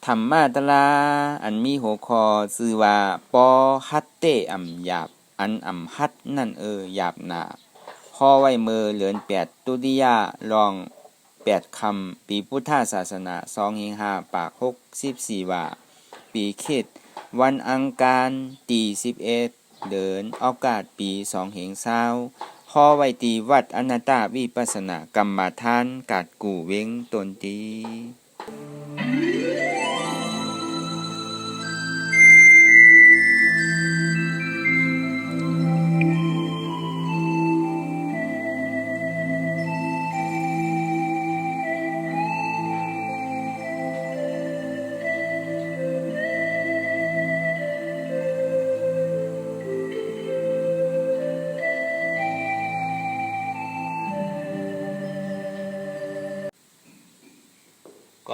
ธรรมาตราอันมีหัวข้อชื่อว่าปอฮัตเตอำหยาบอันอำฮัดนั่นหยาบหนาพ่อไว้มือเหลือน8ตุติยาลอง8คำปีพุทธศาสนา2-5ปาก64ว่าปีคริสต์วันอังคารที่11เดือนออกาศปี2-20พ่อไว้ตีวัดอนัตตาวิปัสสนากรรมฐานกาดกู่เว้งตนตี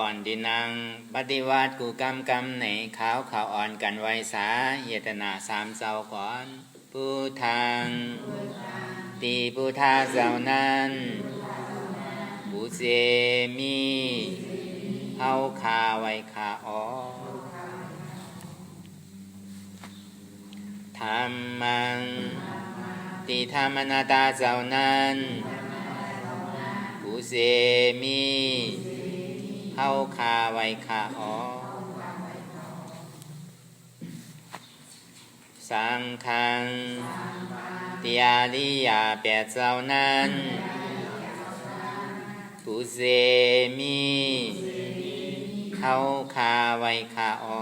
ก่อนที่นางปฏิวัติกูกำในขาวขาวอ่อนกันไว้สาเยตนา3เจ้าก่อนผู้ทางตีผู้ทาเจ้านั้นบุเสมีเฮาคาไว้คาอ๋อธรรมังตีธรรมนาตาเจ้านั้นบุเสมีเฮาคาไว้คาอ๋อสังฆังติอาริยา8เจ้านั้นปุเสมีเฮาคาไว้คาอ๋อ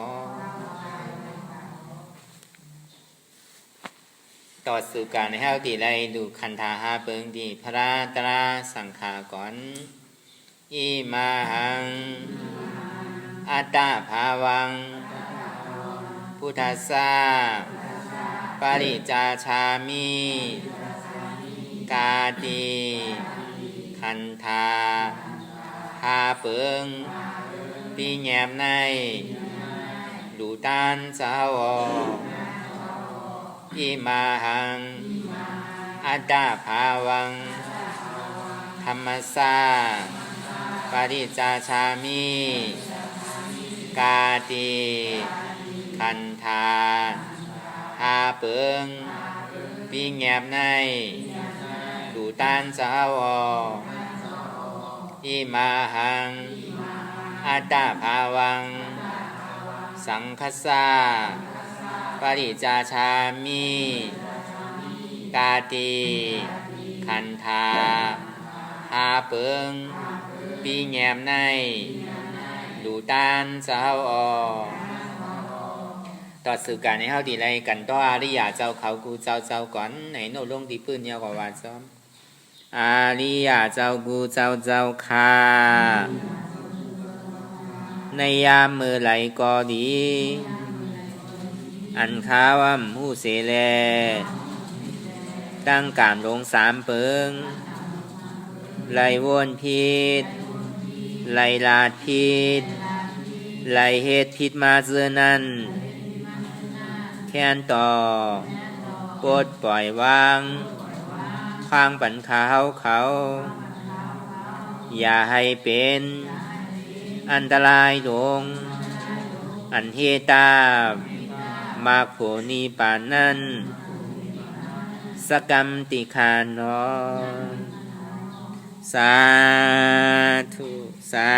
ต่อสู่การให้เฮาตีไรดูคันธาหาเปิงดีพระตราสังฆาก่อนอิมาหังอัตตาภาวังพุทธัสสะปริจาชามิกาติคันธาหาเปิงปีแยมในดูตานสาวอิมาหังอัตตาภาวังธรรมสาปริจาชามิกาติคันธาหาเปิงปีแงบในดูตานสาวอิมาหังอัตตาภาวังสังคัสสะปริจาชามิกาติคันธาหาเปิงปีแงมในดูตานสาวต่อสู่การให้เฮาดีไรกันต่ออริยาเจ้าเขากูเจ้าก่อนไหนโนลงที่พื้นเยาวกว่าซ้อมอาริยาเจ้ากูเจ้าค่ะในยามมือไหลก็ดีอันข้าวหูเสแลตั้งการลง3เปิงไหลวนพิษไหลลาดพิษไหลเหตุพิษมาเสื่อนั้นแค้นต่อปลดปล่อยวางข้างปัญขาวเขาอย่าให้เป็นอันตรายลงอันเหตุตามากโผนีปานนั้นสกรรมติคานอนสาธุสา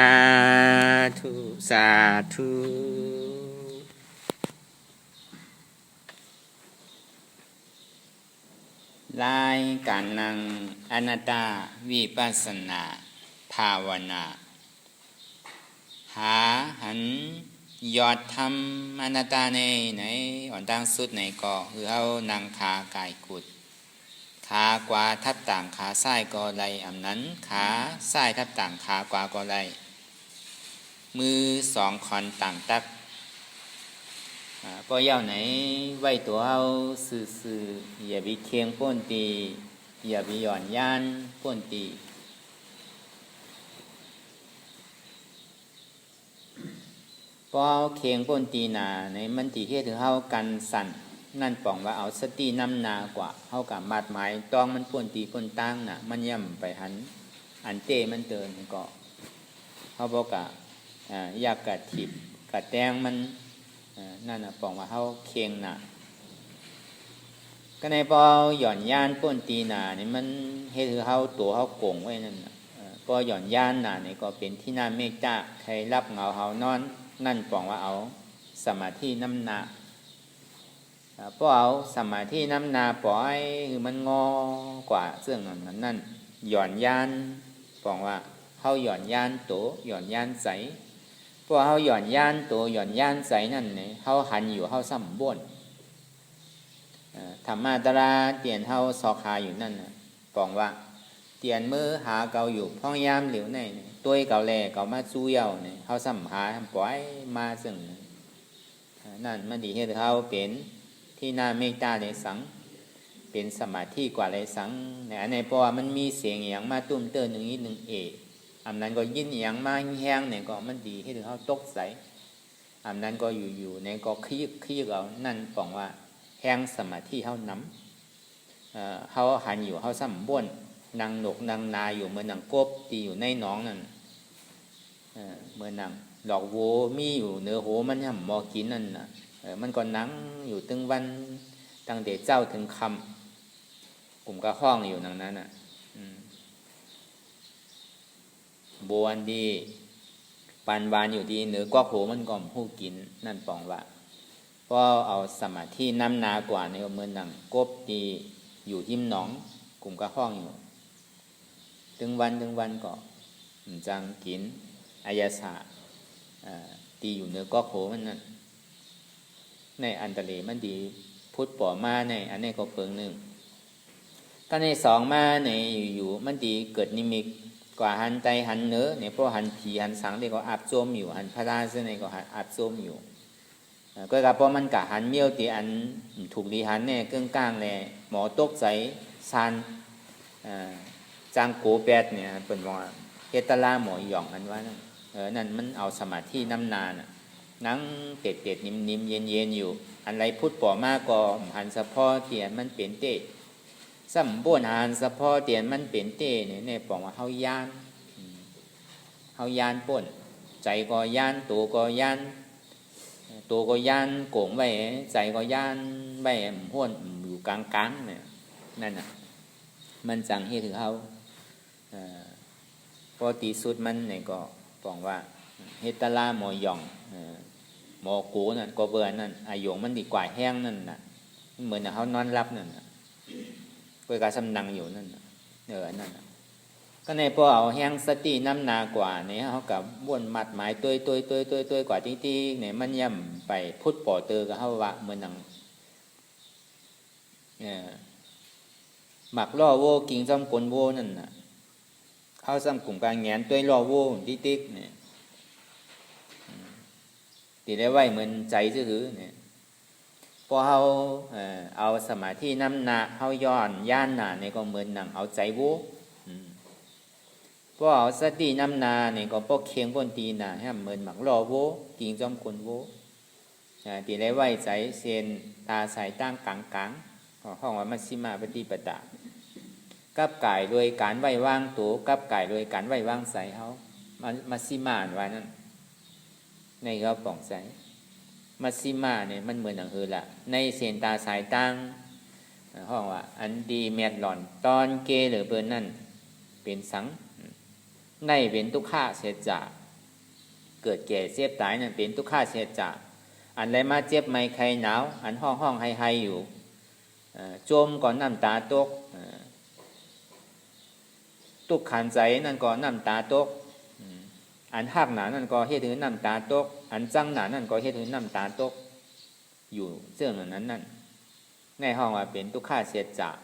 ธุสาธุรายการนั่งอนัตตาวิปัสสนาภาวนาหาหันยอดธรรมอนัตตาในอ่อนตั้งสุดในก็คือเอานั่งขากายกุดขากว่าทับต่างขาซ้ายก็ไหลอำนั้นขาซ้ายทับต่างขากว่าก็ไหลมือ2คอนต่างตักก็เย้าไหนไว้ตัวเอาซื่อๆอย่าไปเคียงป้นตีอย่าไปหย่อนย่านป้นตีพอเอาเคียงป้นตีหนาในมันตีเฮ็ดถึงเฮากันสั่นนั่นป่องว่าเอาสตินำนากว่าเฮากับมาดหมายต้องมันป้นตีป้นตั้งน่ะมันย่ำไปหันอันเต้มันเตือนก็เฮาบอกกะอยากกะทิบ กะแตงมันนั่นน่ะปองว่าเฮาเคียงหนาก็ในพอหย่อนย่านป้นตีหนานี่มันเฮ็ดให้เฮาตัวเฮาโกงไว้นั่นน่ะพอหย่อนย่านหนานี่ก็เป็นที่น่าเมตตาใครรับเงาเฮานอนนั่นปองว่าเอาสมาธิน้ำหนาพอเอาสมาธิน้ำนาปล่อยคือมันงอกว่าเสื่องนั่นหย่อนย่านปองว่าเฮาหย่อนย่านโตหย่อนย่านใสพอเฮาหย่อนย่านโตหย่อนย่านใสนั่นนี่เฮาหันอยู่เฮาซ้ำบ่นธรรมาตราเตียนเฮาซอกหาอยู่นั่นน่ะปองว่าเตียนมือหาเกาอยู่พ้องยามเหลียวในตัวเกาแลเกามาสู้เยานี่เฮาซ้ำหาปล่อยมาซึ่งนั่นมันดีเฮ็ดให้เฮาเป็นที่น่าเมตตาในสังเป็นสมาธิกว่าในสังในเพราะว่ามันมีเสียงอย่างมาตุ้มเตือนหนึ่งนิดหนึ่งอันนั้นก็ยินอย่างมาแห้งเนี่ยก็มันดีให้ถึงเขาตกใสอันนั้นก็อยู่ในก็ขี้เอานั่นบอกว่าแห้งสมาธิเขานำเขาหันอยู่เขาซ้ำบ้วนนางหนกนางนาอยู่เมื่อนางกบตีอยู่ในหนองนั่นเมื่อนางหลอกโวมีอยู่เนื้อโหมันย่ำมอกินนั่นน่ะมันก็นั่งอยู่ตึงวันตั้งแต่เจ้าถึงคำกลุ่มก็ห้องอยู่ดังนั้นน่ะบวนดีปานวานอยู่ดีเหนือกว่าโหมันก็หู้กินนั่นปองว่าเพราะเอาสมาธิน้ำนากว่าในเมืองนังกบดีอยู่ทิมหนองกลุ่มก็ห้องอยู่ถึงวันก็จังกินอายาสาตีอยู่เหนือกว่าโหมันนั่นในอันตะเลมันดีพุทธป่อมาในอันนี้ก็เพิงหนึ่งก็ในสองมาในอยู่มันดีเกิดนิมิตกว่าหันใจหันเนื้อเนี่ยเพราะหันผีหันสังเด็กก็อาบโจมอยู่หันพระราชเนี่ยก็อาบโจมอยู่ก็กับเพราะมันกะหันเมียวตีอันถูกดีหันเนี่ยเครื่องกลางเลยหมอตกใจซานจางโกแปดเนี่ยเป็นว่าเฮตลาหมอหย่องอันว่านั่นมันเอาสมาธิน้ำนานนั่งเต็ดนิ่มเย็นอยู่อันไรพูดป่อมากก็หันสะพอเตียนมันเปลี่ยนเตะสัมบูรณ์หันสะพอเตียนมันเปลี่ยนเตะเนี่ยบอกว่าเฮาย่านป่นใจก็ย่านตัวก็ย่านโกงไว้ใจก็ย่านไว้ห้วนอยู่กลางเนี่ยนั่นน่ะมันจังให้ถึงเฮาพอตีสุดมันเนี่ยก็บอกว่าเฮตลาหมอหย่องหมอกูนั่นก็เบื่อนั่นอายุมันดีกว่าแห้งนั่นน่ะเหมือนเขานอนรับนั่นน่ะเวลาสำนังอยู่นั่นน่ะนั่นน่ะก็ในพอเอาแห้งสติน้ำนากว่าเนี่ยเขากับบ้วนมัดหมายตัวกว่าที่เนี่ยมันย่ำไปพุทธป่อเตอกับเขาว่าเหมือนหนังหมักล่อโวกิ่งจอมกลโวนั่นน่ะเขาซ้ำกลุ่มการแงนตัวล่อโวติ๊กเนี่ยตีได้ไว้เหมือนใจซื่อเนี่ยพอเขาเอาสมาธิน้ำหนาเขาย้อนย่านหนาเนี่ยก็เหมือนหนังเอาใจโวพอเอาสติน้ำนาเนี่ยก็พวกเคียงบนตีหนาให้เหมือนหมักล่อโวกิ่งจอมกลโวตีได้ไว้ใจเซนตาสายตั้งกลางห้องว่ามัชฌิมาปฏิปทากับกายโดยการไหวว่างตัวกับกายโดยการไหวว่างใส่เขามัชฌิมาไว้นั่นในเขาป่องใสมัชฌิมาเนี่ยมันเหมือนอย่างอื่นละในเส้นตาสายตั้งห้องว่าอันดีแมดหล่อนตอนเกหรือเบิร์นนั่นเป็นสังในเป็นทุกข้าเสียจากเกิดแก่เสียบตายนั่นเป็นทุกข้าเสียจากอันไรมาเจ็บไม่ใครหนาวอันห้องให้อยู่โจมก่อนน้ำตาตกตุกขันใจนั่นก็น้ำตาตกอันหักหนานั่นก็เฮ็ดถึงน้ำตาตกอันจังหนานั่นก็เฮ็ดถึงน้ำตาตกอยู่เรื่องนั้นในห้องว่าเป็นทุกข้าเสียจาก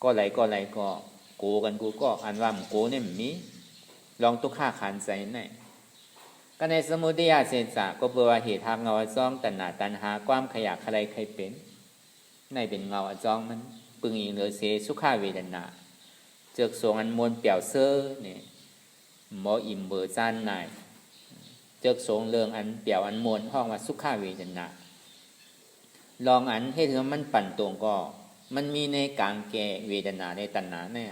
ก็ไหลก็โกกันกูก็อันว่าโกเนี่ยมีลองทุกข้าขันใจในก็ในสมุทัยเสียจากก็เปลว่าเหตุทางเงาจ้องตัณหาความขยะใครใครเป็นในเป็นเงาจ้องมันปึงอีเหลือเสสุขาเวทนาเจือกสวงอันมวลเปี่ยวเสื้อเนี่ยหมออิ่มเบอร์จานนายเจือกสวงเรื่องอันเปี่ยวอันมวลห้องว่าสุขาเวทนาลองอันให้ถึงมันปั่นตรงก็มันมีในกลางแก่เวทนาในตัณหาเนี่ย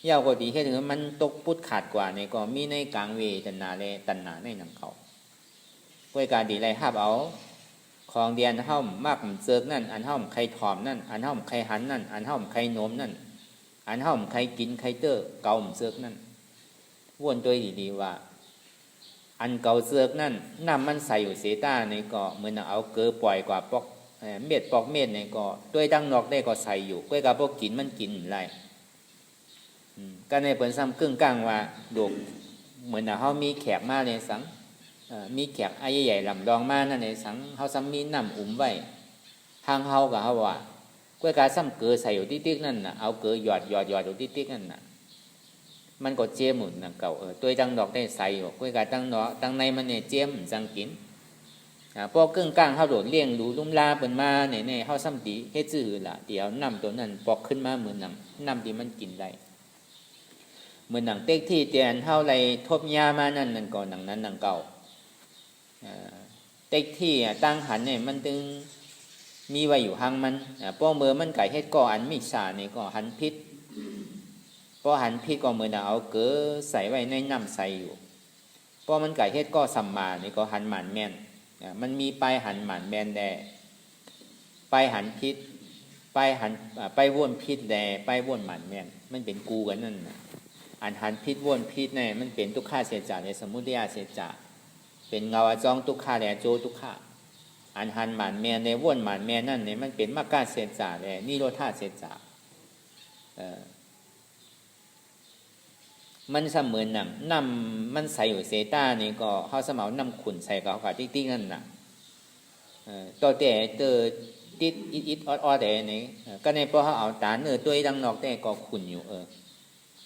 ยาวกว่าดีให้ถึงมันตกพุทธขาดกว่าเนี่ยก็มีในกลางเวทนาและตัณหาในหนังเขา กวยกาดีไรฮับเอาของเดียนเฮามักเซิกนั่นอันเฮาใครถอมนั่นอันเฮาใครหันนั่นอันเฮาใครโน้มนั่นอันเฮาใครกินใครเตอเกาเซิกนั่นวนตัวดีๆว่าอันเกาเซิกนั่นน้ำมันใส่อยู่เสตาในก็เหมือนเอาเกลือปล่อยกว่าปอกเม็ดปอกเม็ดในก็ด้วยดังนอกได้ก็ใส่อยู่กวยกาพวกกินมันกินไรก็ในเปิ่นซ้ำกึ่งกลางว่าดกเหมือนเฮามีแขกมาในสังมีแขกไอ้ใหญ่ลำดองมานั่นในสังเฮาซ้ำมีน้ำอุ่มไว้ทางเฮากับเฮาว่ากวยกาซ้ำเกลือใส่อยู่ติ๊กๆนั่นน่ะเอาเกลือหยอดอยู่ติ๊กๆนั่นน่ะมันก็เจียมหมุนนังเก่าตัวดังดอกได้ใส่อยู่กวยกาตั้งเนาะตั้งในมันเนี่ยเจียมจังกินพอกึ่งกลางเฮาโดดเลี้ยงดูลุ่มลาเปิ้นมาเนี่ยเฮาซ้ำดีเฮ็ดซื่อล่ะเดี๋ยวน้ำตัวนั้นปอกขึ้นมาเหมือนหนังน้ำที่มันกินได้เหมือนหนังเต็กที่เตียนเท่าไรทบยามานั่นก่อนหนังนั้นหนังเก่าเต็กที่ตั้งหันเนี่ยมันตึงมีไว้อยู่ห่างมันป้อเมื่อมันไก่เฮ็ดก่ออันมิสาเนี่ยก็หันพิษป้อหันพิษก็เหมือนเอาเกลือใส่ไว้ในน้ำใส่อยู่ป้อมันไก่เฮ็ดก็สัมมาเนี่ยก็หันหมันแม่นมันมีไปหันหมันแม่นแดไปหันพิษไปหันไปว่นพิษแดไปว่นหมันแม่นมันเป็นกูกันนั่นอันหันพิษว่นพิษเนี่ยมันเป็นทุกข้าเสียจ่าในสมุทัยเสียจ่าเป็นเงาจองทุกข้าแลโจทุกข้าอันหันหมันแม่ในว่นหมันแม่นั่นเนี่ยมันเป็นมรรคเสียจ่าแลนิโรธาเสียจ่ามันเสมือนหนังน้ำมันใส่อยู่เซต้านี่ก็เขาสมัยน้ำขุ่นใส่กับเขาติ๊กๆนั่นน่ะตัวแต่เตอติดอิดออแต่นี่ก็ในพอเขาเอาตาเนื้อตัวดังนอกแต่ก็ขุ่นอยู่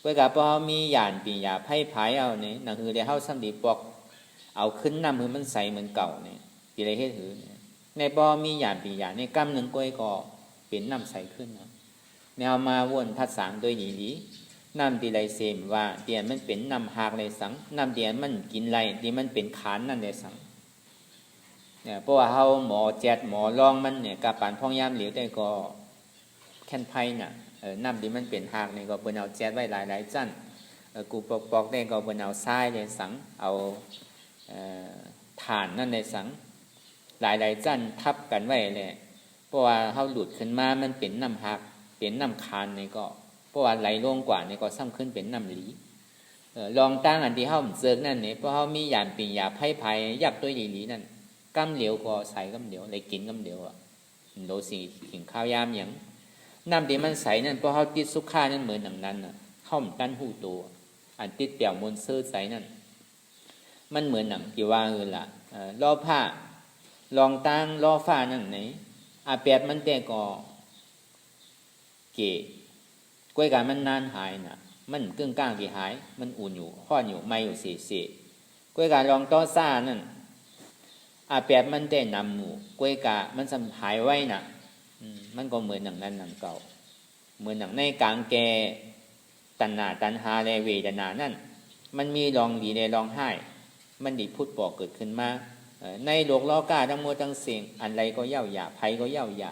เพื่อกับพอมีหยานปีหยาไพ่พายเอาเนี่ยนั่นคือเดี๋ยวเขาสัมดีปอกเอาขึ้นน้ำคือมันใสเหมือนเก่าเนี่ยปีไรเฮ็ดหือในพอมีหยานปีหยาในกำหนึ่งก้อยก็เป็นน้ำใสขึ้นนะแนวมาวนพัดสางโดยหยีน้ำตีไรเซมว่าเดียนมันเป็นน้ำหากไรสังน้ำเดียนมันกินไรที่มันเป็นขานนั่นไรสังเนี่ยเพราะว่าเขาหมอแจดหมอลองมันเนี่ยกับปานพองยามเหลียวได้ก็แค่นไพ่น่ะน้ำที่มันเป็นหากเนี่ยก็เปิ้นเอาแจดไว้หลายจั่นกูปอกได้ก็เปิ้นเอาทรายในสังเอาถ่านนั่นในสังหลายจั่นทับกันไว้เลยเพราะว่าเขาหลุดขึ้นมามันเป็นน้ำหากเป็นน้ำคานเนี่ยก็เพราะว่าไหลลงกว่าเนี่ยก็ซ้ำขึ้นเป็นน้ำหลีลองตั้งอันที่เขาเซิร์กนั่นเนี่ยเพราะเขามีหยานปีหยาไพ่ไผ่ยักตัวหลีนั่นกำเหลียวก็ใส่กำเหลียวเลยกินกำเหลียวโดสิกินข้าวยามอย่างน้ำที่มันใสนั่นเพราะเขาติดสุขานั่นเหมือนหนังนั้นน่ะเข้าตั้นหูตัวอันติดเปี่ยวมนเสื้อใสนั่นมันเหมือนหนังที่ว่าล่ะล้อผ้าลองตั้งล้อฟ้านั่นไหนแปดมันแต่ก็เก๋กล้วยกันมันนานหายน่ะมันกึ่งกลางที่หายมันอุ่นอยู่ห้อนอยู่ไม่อยู่เสียกล้วยกันลองต้อซ่านั่นแปดมันแต่นำหมู่กล้วยกะมันสัมหายไว้น่ะมันก็เหมือนหนังนั้นหนังเก่าเหมือนหนังในกลางแกตัณหาและเวทนานั่นมันมีลองดีในลองให้มันดีพูดปอกเกิดขึ้นมาในโลกล้อกาทั้งหมดทั้งเสียงอันไรก็เย่าหยาภัยก็เย่าหยา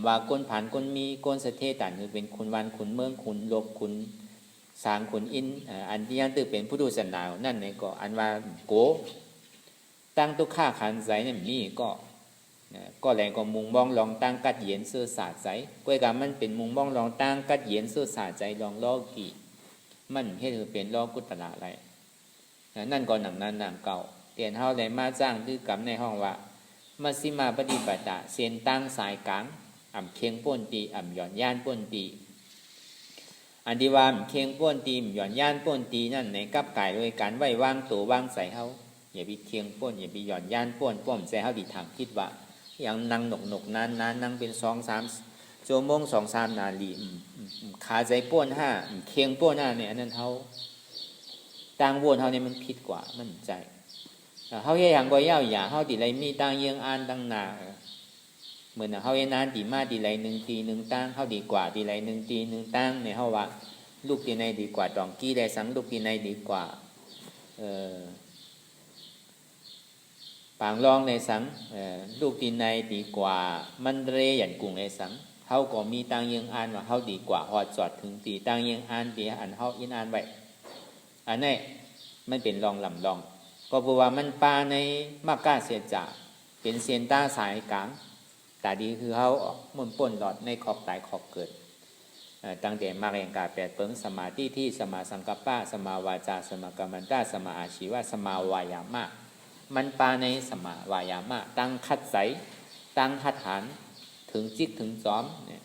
ว่าคนผ่านคนมีคนสะเทตันคือเป็นคุณวันคุณเมืองคุณโลกคุณสางคุณอินอันที่ยังตื่นเป็นผู้ดูสันดาวนั่นในก็อันว่าโกตั้งตุกข้าขันใจนี่มีก็แรงก็มุงบ้องลองตั้งกัดเย็นเสื้อสาดใจกล้วยกับมันเป็นมุงบ้องลองตั้งกัดเย็นเสื้อสาดใจลองล้อกี่มันให้ถือเป็นล้อกุตละอะไรนั่นก็หนังนั้นหนังเก่าเตียนเฮาเลยมาจ้างดื้อกำในห้องว่ามัสิมาปฏิบัติเสียนตั้งสายกลางเคียงป้นตีหย่อนย่านป้นตีอันที่ว่าเคียงป้นตีหย่อนย่านป้นตีนั่นในกับกายโดยการไว้วางตัววางใส่เฮาอย่าไปเคียงป้นอย่าไปหย่อนย่านป้นป้อมใส่เฮาดีทางคิดว่าอย่างนั่งหนกนานนั่งเป็น2-3 ชั่วโมง2-3 นาทีขาใจป้น5เคียงป้น5เนี่ยอันนั้นเฮาต่างวนเฮาเนี่ยมันผิดกว่ามันใจเฮาอย่างก็ยาวอย่าเฮาติไรมีต่างเยียงอ่านต่างหน้าเหมือนเฮาเฮ็ดนานตีมาตีไร1ตี1ตั้งเฮาดีกว่าตีไร1ตี1ตั้งเนี่ยเฮาว่าลูกตีในดีกว่าดองกี้ได้สังลูกตีในดีกว่าปางรองในสังลูกตีในดีกว่ามันเรหยันกุ้งในสังเฮาก็มีต่างเยียงอ่านว่าเฮาดีกว่าฮอดจอดถึงตีต่างเยียงอ่านตีอันเฮาอินอ่านไว้อันนี้มันเป็นรองลำรอง ก็เพราะว่ามันปาในมากกาเสียจ่าเป็นเซียนต้าสายกลางแต่ดีคือเขามุ่นป่นหลอดในขอบตายขอบเกิดตั้งแต่มาเรียงกาแปดเปิงสมาธิที่สมาสังกัปปะสมาวาจาสมากรรมันตาสมาอาชีวะสมาวายามะมันปาในสมาวายามะตั้งคัดใสตั้งคัดหันถึงจิกถึงซ้อมเนี่ย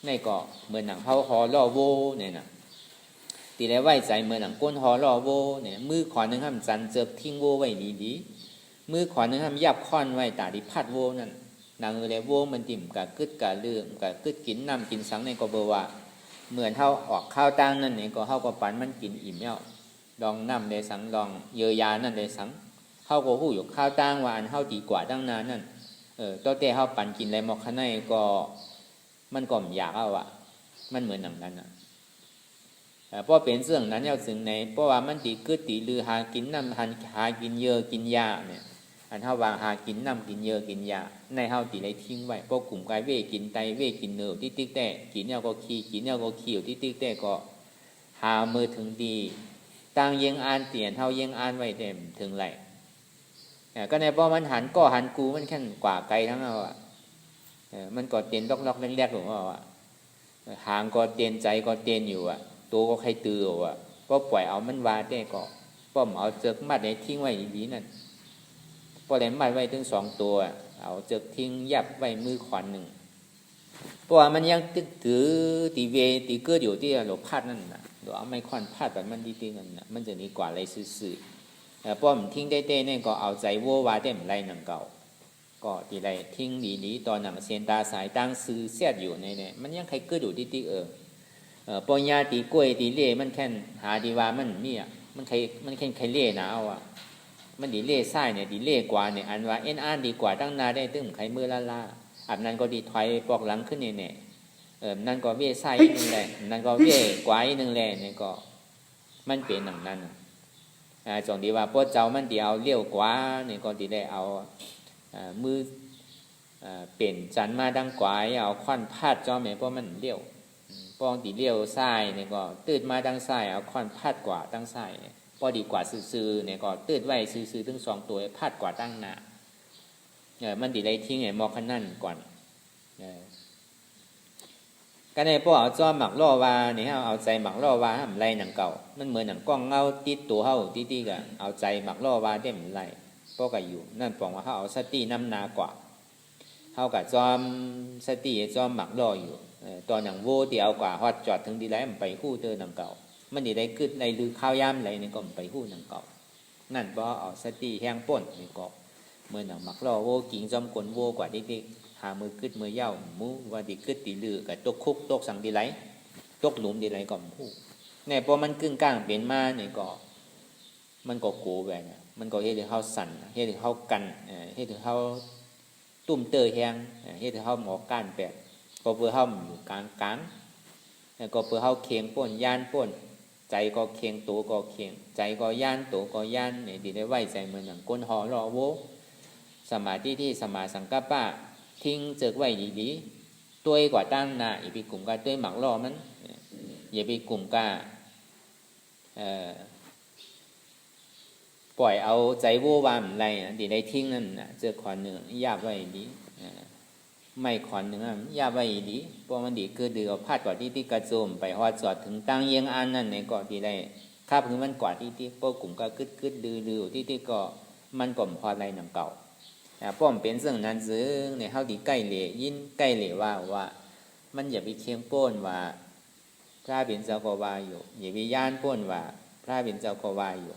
ในก็เหมือนหนังเผาหอล่อโวเนี่ยนะตีแล้วไว้ใจเหมือนหนังก้นหอล่อโวเนี่ยมือขวานึงห้ามจันเจิบทิ้งโวไว้ดีๆมือขวานึงห้ามยับค้อนไว้ตาดิพัดโวนั่นนางเลยโวมันติ่มกะกึดกะเลื่อมกะกึดกินน้ำกินสังในก็เบอว่าเหมือนเท่าออกข้าวตั้งนั่นเนี่ยก็เท่ากับปันมันกินอิ่มแล้วลองน้ำได้สังลองเยียวยานั่นได้สังเท่าก็หู้อยู่ข้าวตั้งว่าอันเท่าดีกว่าตั้งนานนั่นตัวเต้เท่าปันกินอะไรหมอกข้างในก็มันก็อยากเอาอะมันเหมือนหนังนั้นอะเพราะเป็นเรื่องนั้นเอาสิ่งไหนเพราะว่ามันตีกึดตีลือหากินน้ำหากินเยอะกินยาเนี่ยอันเท่าว่าหากินน้ำกินเยอะกินยาในเท่าตีไรทิ้งไว้เพราะกลุ่มกายเวกินไตเวกินเนื้อที่ติ๊กแต่กินเนี่ยก็ขี้กินเนี่ยก็ขี้ที่ติ๊กแต่ก็หามือถึงดีตั้งเยียงอ่านเตียนเท่าเยียงอ่านไว้เต็มถึงไหลก็ในเพราะมันหันก็หันกูมันแค่กว่าไกลทั้งเอาอ่ะมันก็เตียนล็อกๆแรกๆหรือว่าหางก็เตียนใจก็เตียนอยู่อ่ะตัวก็ใครตืออ่ะก็ปล่อยเอามันวาแต่ก็ป้อมเอาเจิกมัดในทิ้งไว้ดีนั่นพอแหลมมัดไว้ถึง2 ตัวเอาเจิกทิ้งยับไว้มือขวานหนึ่งเพราะว่ามันยังตึกถือตีเวตีเกิดอยู่ที่หลบพาดนั่นนะหรือเอาไม้ขวานพาดแบบมันดีๆนั่นนะมันจะดีกว่าอะไรซื่อๆป้อมทิ้งได้เต้เนี่ยก็เอาใจวัววาเต็มไรหนังเก่าก็ตีไรทิ้งดีๆตอนหนังเซียนตาสายตั้งซื้อเสียดอยู่ในเนี่ยมันยังใครเกิดอยู่ที่ปอยาตีกล้วยตีเล่มันแค่หาดีว่ามันมีอ่ะมันแค่ใครเล่นะเอาอ่ะมันดีเล่ไส้เนี่ยดีเล่กว่าเนี่ยอันว่าอ่านดีกว่าตั้งนาได้ตึ้งใครมือล่าอันนั้นก็ดีถอยปอกหลังขึ้นเนี่ยนั่นก็เว่ไส้นึงแหละนั่นก็เว่กว่านึงแหละเนี่ยก็มันเป็นหนังนั้นจงดีว่าพวกเจ้ามันดีเอาเลี้ยวกว่าเนี่ยก็ดีได้เอามือเป็นจันมาดังกว่าเอาควันพาดจอมเนี่ยเพราะมันเลี้ยวปองตีเลี้ยวซ้ายเนี่ยก็ตื่นมาดังซ้ายเอาควันพาดกว่าดังซ้ายพอดีกว่าซื่อๆเนี่ยก็ตื่นไว้ซื่อๆถึง2 ตัวพาดกว่าดังหน้ามันดีได้ทิ้งไอ้มอขนั่นก่อนก็ในพวกเอาจอมหมักล่อวาเนี่ยเอาใจหมักล่อวาทำไรหนังเก่ามันเหมือนหนังกล้องเงาติดตัวเฮาติดๆกันเอาใจหมักล่อวาได้เหมือนไรพวกก็อยู่นั่นปองว่าเขาเอาสติน้ำนากว่าเฮากับจอมสติจอมหมักล่ออยู่ตอนหนังโวที่เอากว่าฮอดจอดถึงดีไรมันไปคู่เจอหนังเก่ามันดีได้ขึ้นในลือข้าวย่ำไรนี่ก็ไปคู่หนังเก่านั่นเพราะเอาสติแห้งป่นนี่ก็เมื่อหนังหมักล่อโวกิ่งจอมกลโวกว่าเด็กๆหามือกึดมือเย่ามูว่าดีกึดตีลือกับตกคุกตกสังดีไรตกหลุมดีไรก็คู่เนี่ยพอมันกึ่งกลางเป็นมาเนี่ยก็มันก็โกแหวนมันก็เฮ็ดให้เฮาสั่นเฮ็ดให้เฮากันเฮ็ดให้เฮาตุ่มเตอแห้งเฮ็ดให้เฮาหมอก้านแปดก็เพื่อเฮาอยู่กลางแล้วก็เพื่อเฮาเคียงป่นย่านป่นใจก็เคียงตัวก็เคียงใจก็ย่านตัวก็ย่านเนี่ยดีได้ไว้ใจเหมือนหนังก้นหอรอโวสมาธิที่สมาสังกัปปะทิ้งเจิกไว้ดีๆตัวกว่าตั้งหน้าอย่าไปกลุ่มกาตัวหมักล่อมันอย่าไปกลุ่มกาปล่อยเอาใจโววามอะไรดีได้ทิ้งนั่นเจอขอนหนึ่งยาบไว้ดีไม่ขอนหนึ่งยาบไว้ดีเพราะมันดีคือดือเอาพาดกว่าที่กระโจมไปฮอดจอดถึงตั้งเยียงอันนั่นในเกาะดีได้ข้าพื้นมันกว่าที่พวกกลุ่มก็กึดดือที่ก็มันก่อมพออะไรหนังเก่าป้อมเป็นเรื่องนั้นซึ่งในเฮาดีใกล้เหล่ยินใกล้เหล่ว่ามันอย่าไปเคียงโป้นว่าพระเป็นเจ้าก็ว่าอยู่อย่าไปย่านโป้นว่าพระเป็นเจ้าก็ว่าอยู่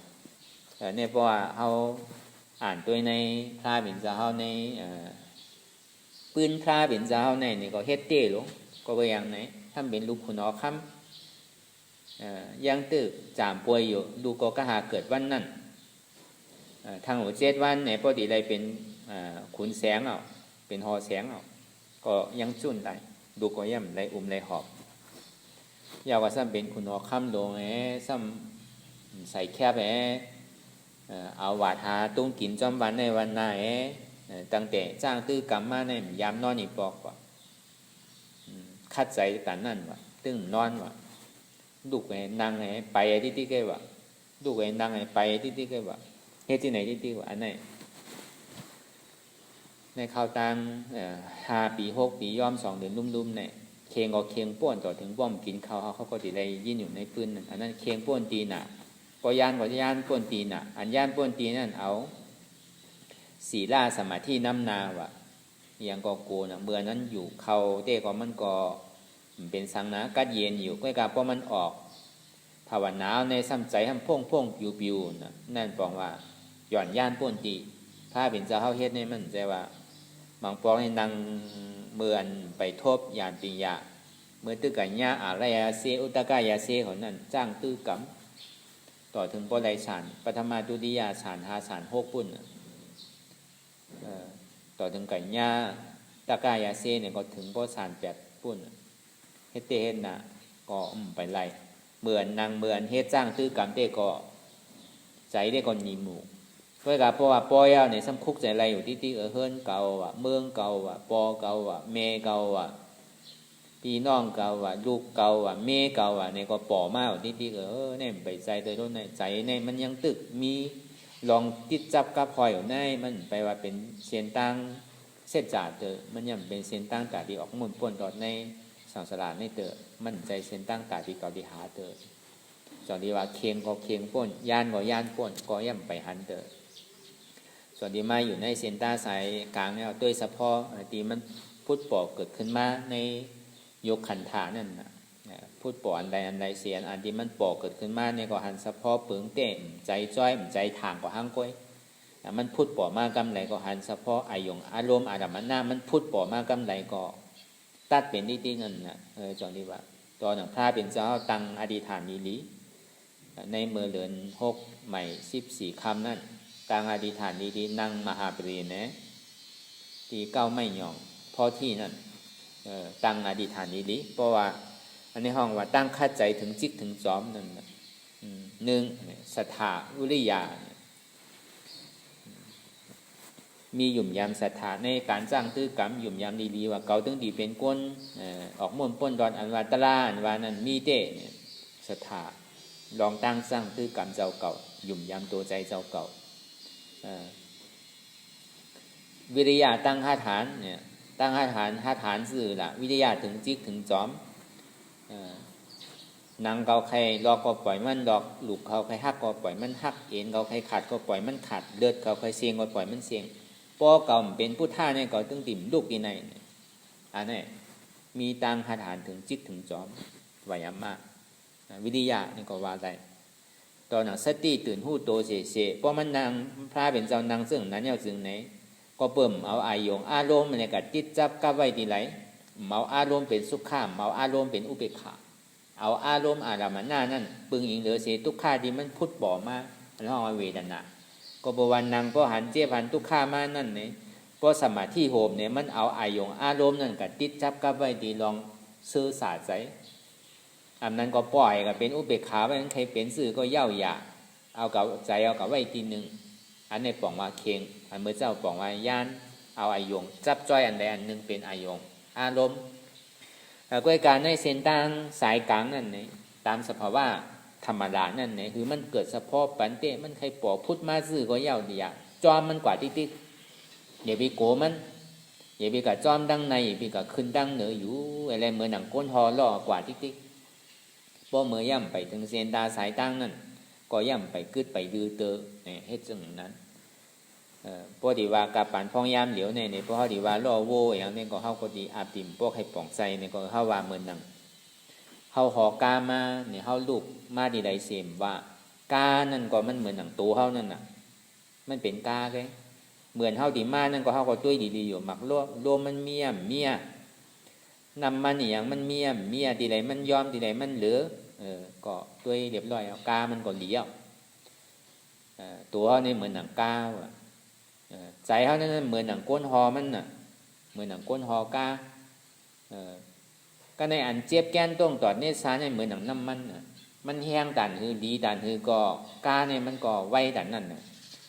เนี่ยเพราะว่าเฮาอ่านตัวในพระเป็นเจ้าเฮาในปืนพระเป็นเจ้าเฮาในนี่ก็เฮ็ดเต้ลงก็บ่อย่างไหนทำเป็นลูกขุนอคำยังตึกจามป่วยอยู่ลูกก็หาเกิดวันนั้นทางหัว7 วันเนี่ยพอดีได้เป็นขุนแสงเอาเป็นหอแสงเอาก็ยังจุ่นได้ดูก็ย่ำได้ได้หอบยาวว่าซ้ำเป็นขุนอคำลงซ้ำใส่แคบเอาวาดหาตุ้งกินจอมวันในวันหน้าตั้งแต่จ้างตื้อกรรมมาในยามนอนอีปอกว่าคัดใจกันนั่นว่าตึ้งนอนว่าลูกนั่งไปที่แกว่าลูกนั่งไปที่แกว่า เฮ็ดที่ไหนที่ว่าอันไหนในข่าวต่าง5 ปี 6 ปีย่อม2 เดือนลุ่มๆเนี่ยเคงก็เคงป้วนต่อถึงบ่อมกินข้าวเขาก็สิได้ยินอยู่ในปืนนั่นอันนั้นเคงป้วนตีน่ะก็ย่านป้วนตีน่ะอันย่านป้วนตีนั่นเอาศีลาสมาธิน้ำนาว่ะอย่างก็โกน่ะเมื่อนั้นอยู่เขาเต้ก็มันก็เป็นสังนะกัดเย็นอยู่ก็กะเพราะมันออกภาวนาในซ้ำใจห้ำพ่งปิวๆน่ะนั่นบอกว่าหย่อนย่านป้วนตีถ้าเป็นเจ้าเฮาเฮ็ดนี่มันใจว่าบางปองให้นั่งเมื่อนไปทบยานปิญญาเมื่อตึกกันญาอะไรยาเซอุตกายาเซเขานั่นจ้างตื้อกำต่อถึงปไลฌานปฐมาทุติยฌาน5ฌาน6ปุ่นต่อถึงกันญาตกายาเซเนี่ยก็ถึงปฌาน8ปุ่นเฮ็ดเตเฮ็ดน่ะก็ไปไล่เหมือนนางเหมือนเฮ็ดจ้างตื้อกำเตก็ใจได้ก็หนีหมู่ก็กับเพราะว่าปอยเอาในซ้ำคุกใจไรอยู่ที่เฮิรนเก่าว่ะเมืองเก่าว่ะปอเก่าว่ะเมเก่าว่ะพี่น้องเก่าว่ะลูกเก่าว่ะเมเก่าว่ะเนี่ยก็ป่อมาอยู่ที่เนี่ยไปใจโดยต้นในใจเนี่ยมันยังตึกมีลองติดจับกับพลอยอยู่ในมันไปว่าเป็นเสียนตั้งเส้นจ่าเตอมันยังเป็นเสียนตั้งตาดีออกมุนป่วนตอดในสังสารในเตอมันใจเสียนตั้งตาดีเก่าดีหาเตอจอดีว่าเคียงก็เคียงป่วนย่านก็ย่านป่วนก็ย่ำไปหันเตอส่วนที่มาอยู่ในเซนต้าสายกลางเนี่ยด้วยเฉพาะที่มันพุทธปอเกิดขึ้นมาในยกขันธานั่นนะพุทธปออันใดเสียนอันที่มันปอเกิดขึ้นมาเนี่ยก็หันเฉพาะเปิงเต้ใจจ้อยใจทางกว่าห้างก้อยมันพุทธปอมากำไรก็หันเฉพาะอายงอารมณ์อาดัมหน้ามันพุทธปอมากำไรก็ตัดเป็นที่เงินนะจอนที่ว่าตอนหนังพระเป็นเจ้าตังอดีฐานนิลิในเมื่อเดือน6ใหม่14 ค่ำนั่นต่างอธิษฐานดีๆนั่งมหาปรีนะที่เก้าไม่หย่องพอที่นั่นตั้งอธิษฐานดีๆเพราะว่าอันนี้ห้องว่าตั้งคัดใจถึงจิกถึงจอมนั่นหนึ่งศรัทธาวิริยามีหยุ่มยามศรัทธาในการสร้างตื้อกรรมหยุ่มยามดีๆว่าเก่าตึงดีเป็นก้นออกม่วนป้นดอนอันว่าตะลาอันว่านั้นมีเต้ศรัทธาลองตั้งสร้างตื้อกรรมเจ้าเก่าหยุ่มยามตัวใจเจ้าเก่าวิริยะตั้ง5 ฐานเนี่ยตั้ง5 ฐานสื่อละวิริยะถึงจิกถึงจอมนางเกาใครรอก็ปล่อยมันดอกลูกเขาใครหักก็ปล่อยมันหักเอ็นเกาใครขาดก็ปล่อยมันขาดเลือดเขาใครเสียงก็ปล่อยมันเสียงป้อเก่าเป็นผู้ท่าเนี่ยก็ตึงติ่มลูกกี่ในอันนี้มีตั้ง5 ฐานถึงจิกถึงจอมวายามะวิริยะนี่ก็ว่าได้ตอนนั้นสติตื่นหู้โตเสเพราะมันนางพระเป็นเจ้านางซึ่งนั้นเนี่ยจึงไหนก็เปิ่มเอาอายงอารมณ์ในการติดจับกับไว้ที่ไหนเอาอารมณ์เป็นสุขามเอาอารมณ์เป็นอุเบกขาเอาอารมณ์อารามณะนั่นปึงอิงเหลือเสทุกข้าที่มันพุทธบ่อมาแล้วเอาเวทนาก็บวันนางก็หันเจี๊ยบหันทุกข้ามานั่นเนี่ยเพราะสมาธิโหมเนี่ยมันเอาอายงอารมณ์นั่นกับติดจับกับไว้ที่ลองซื่อสาใจอันนั้นก็ปล่อยก็เป็นอุเบกขาไว้นั้นใครเป็นสื่อก็เย่าหยาเอากับใจเอากับไว้ทีหนึ่งอันในป่องว่าเคียงอันเมื่อเจ้าป่องว่าย่านเอาอายงจับจ้อยอันใดอันหนึ่งเป็นอายงอารมณ์ก็การในเส้นทางสายกลางนั่นเนี่ยตามสภาวะธรรมดานั่นเนี่ยคือมันเกิดเฉพาะปันเตมันใครปอพุทธมาซื่อก็เย่าเดียจอมมันกว่าติ๊กอย่าไปโกมันอย่าไปกับจอมดังในอย่าไปกับขึ้นดังเหนืออยู่อะไรเหมือนหนังก้นหอล่อกว่าติ๊กพอเมื่อย่ำไปถึงเส้นตาสายตั้งนั่นก็ย่ำไปกึดไปดื้อเตอเฮ็ดจังนั้นพอดีว่ากับปานพองยามเหลียวเนี่ยพอดีว่าล่อโวอย่างนี้ก็เฮาก็ดีอาบติ่มพวกให้ป่องใจเนี่ยก็เฮาว่าเหมือนนังเฮาหอกามาเนี่ยเฮาลูกมาดีใดเสมว่ากานั่นก็มันเหมือนหนังตัวเฮานั่นน่ะมันเป็นกาแค่เหมือนเฮาดีมานั่นก็เฮาก็ตุ้ยดีๆอยู่มักโลมันเมียนำมันอย่างมันเมียดีใดมันยอมดีใดมันเหลือก็ตุ้ยเรียบร้อยเอากามันก็เหลียวตัวเฮานี่เหมือนหนังกาใจเขานั่นเหมือนหนังก้นหอมันน่ะเหมือนหนังก้นหอกาก็ในอันเจี๊ยบแก้นต้งตอดเนสาเนี่ยเหมือนหนังน้ำมันน่ะมันแห้งดันคือดีดันคือก็กาเนี่ยมันก็ไวดันนั่นน่ะ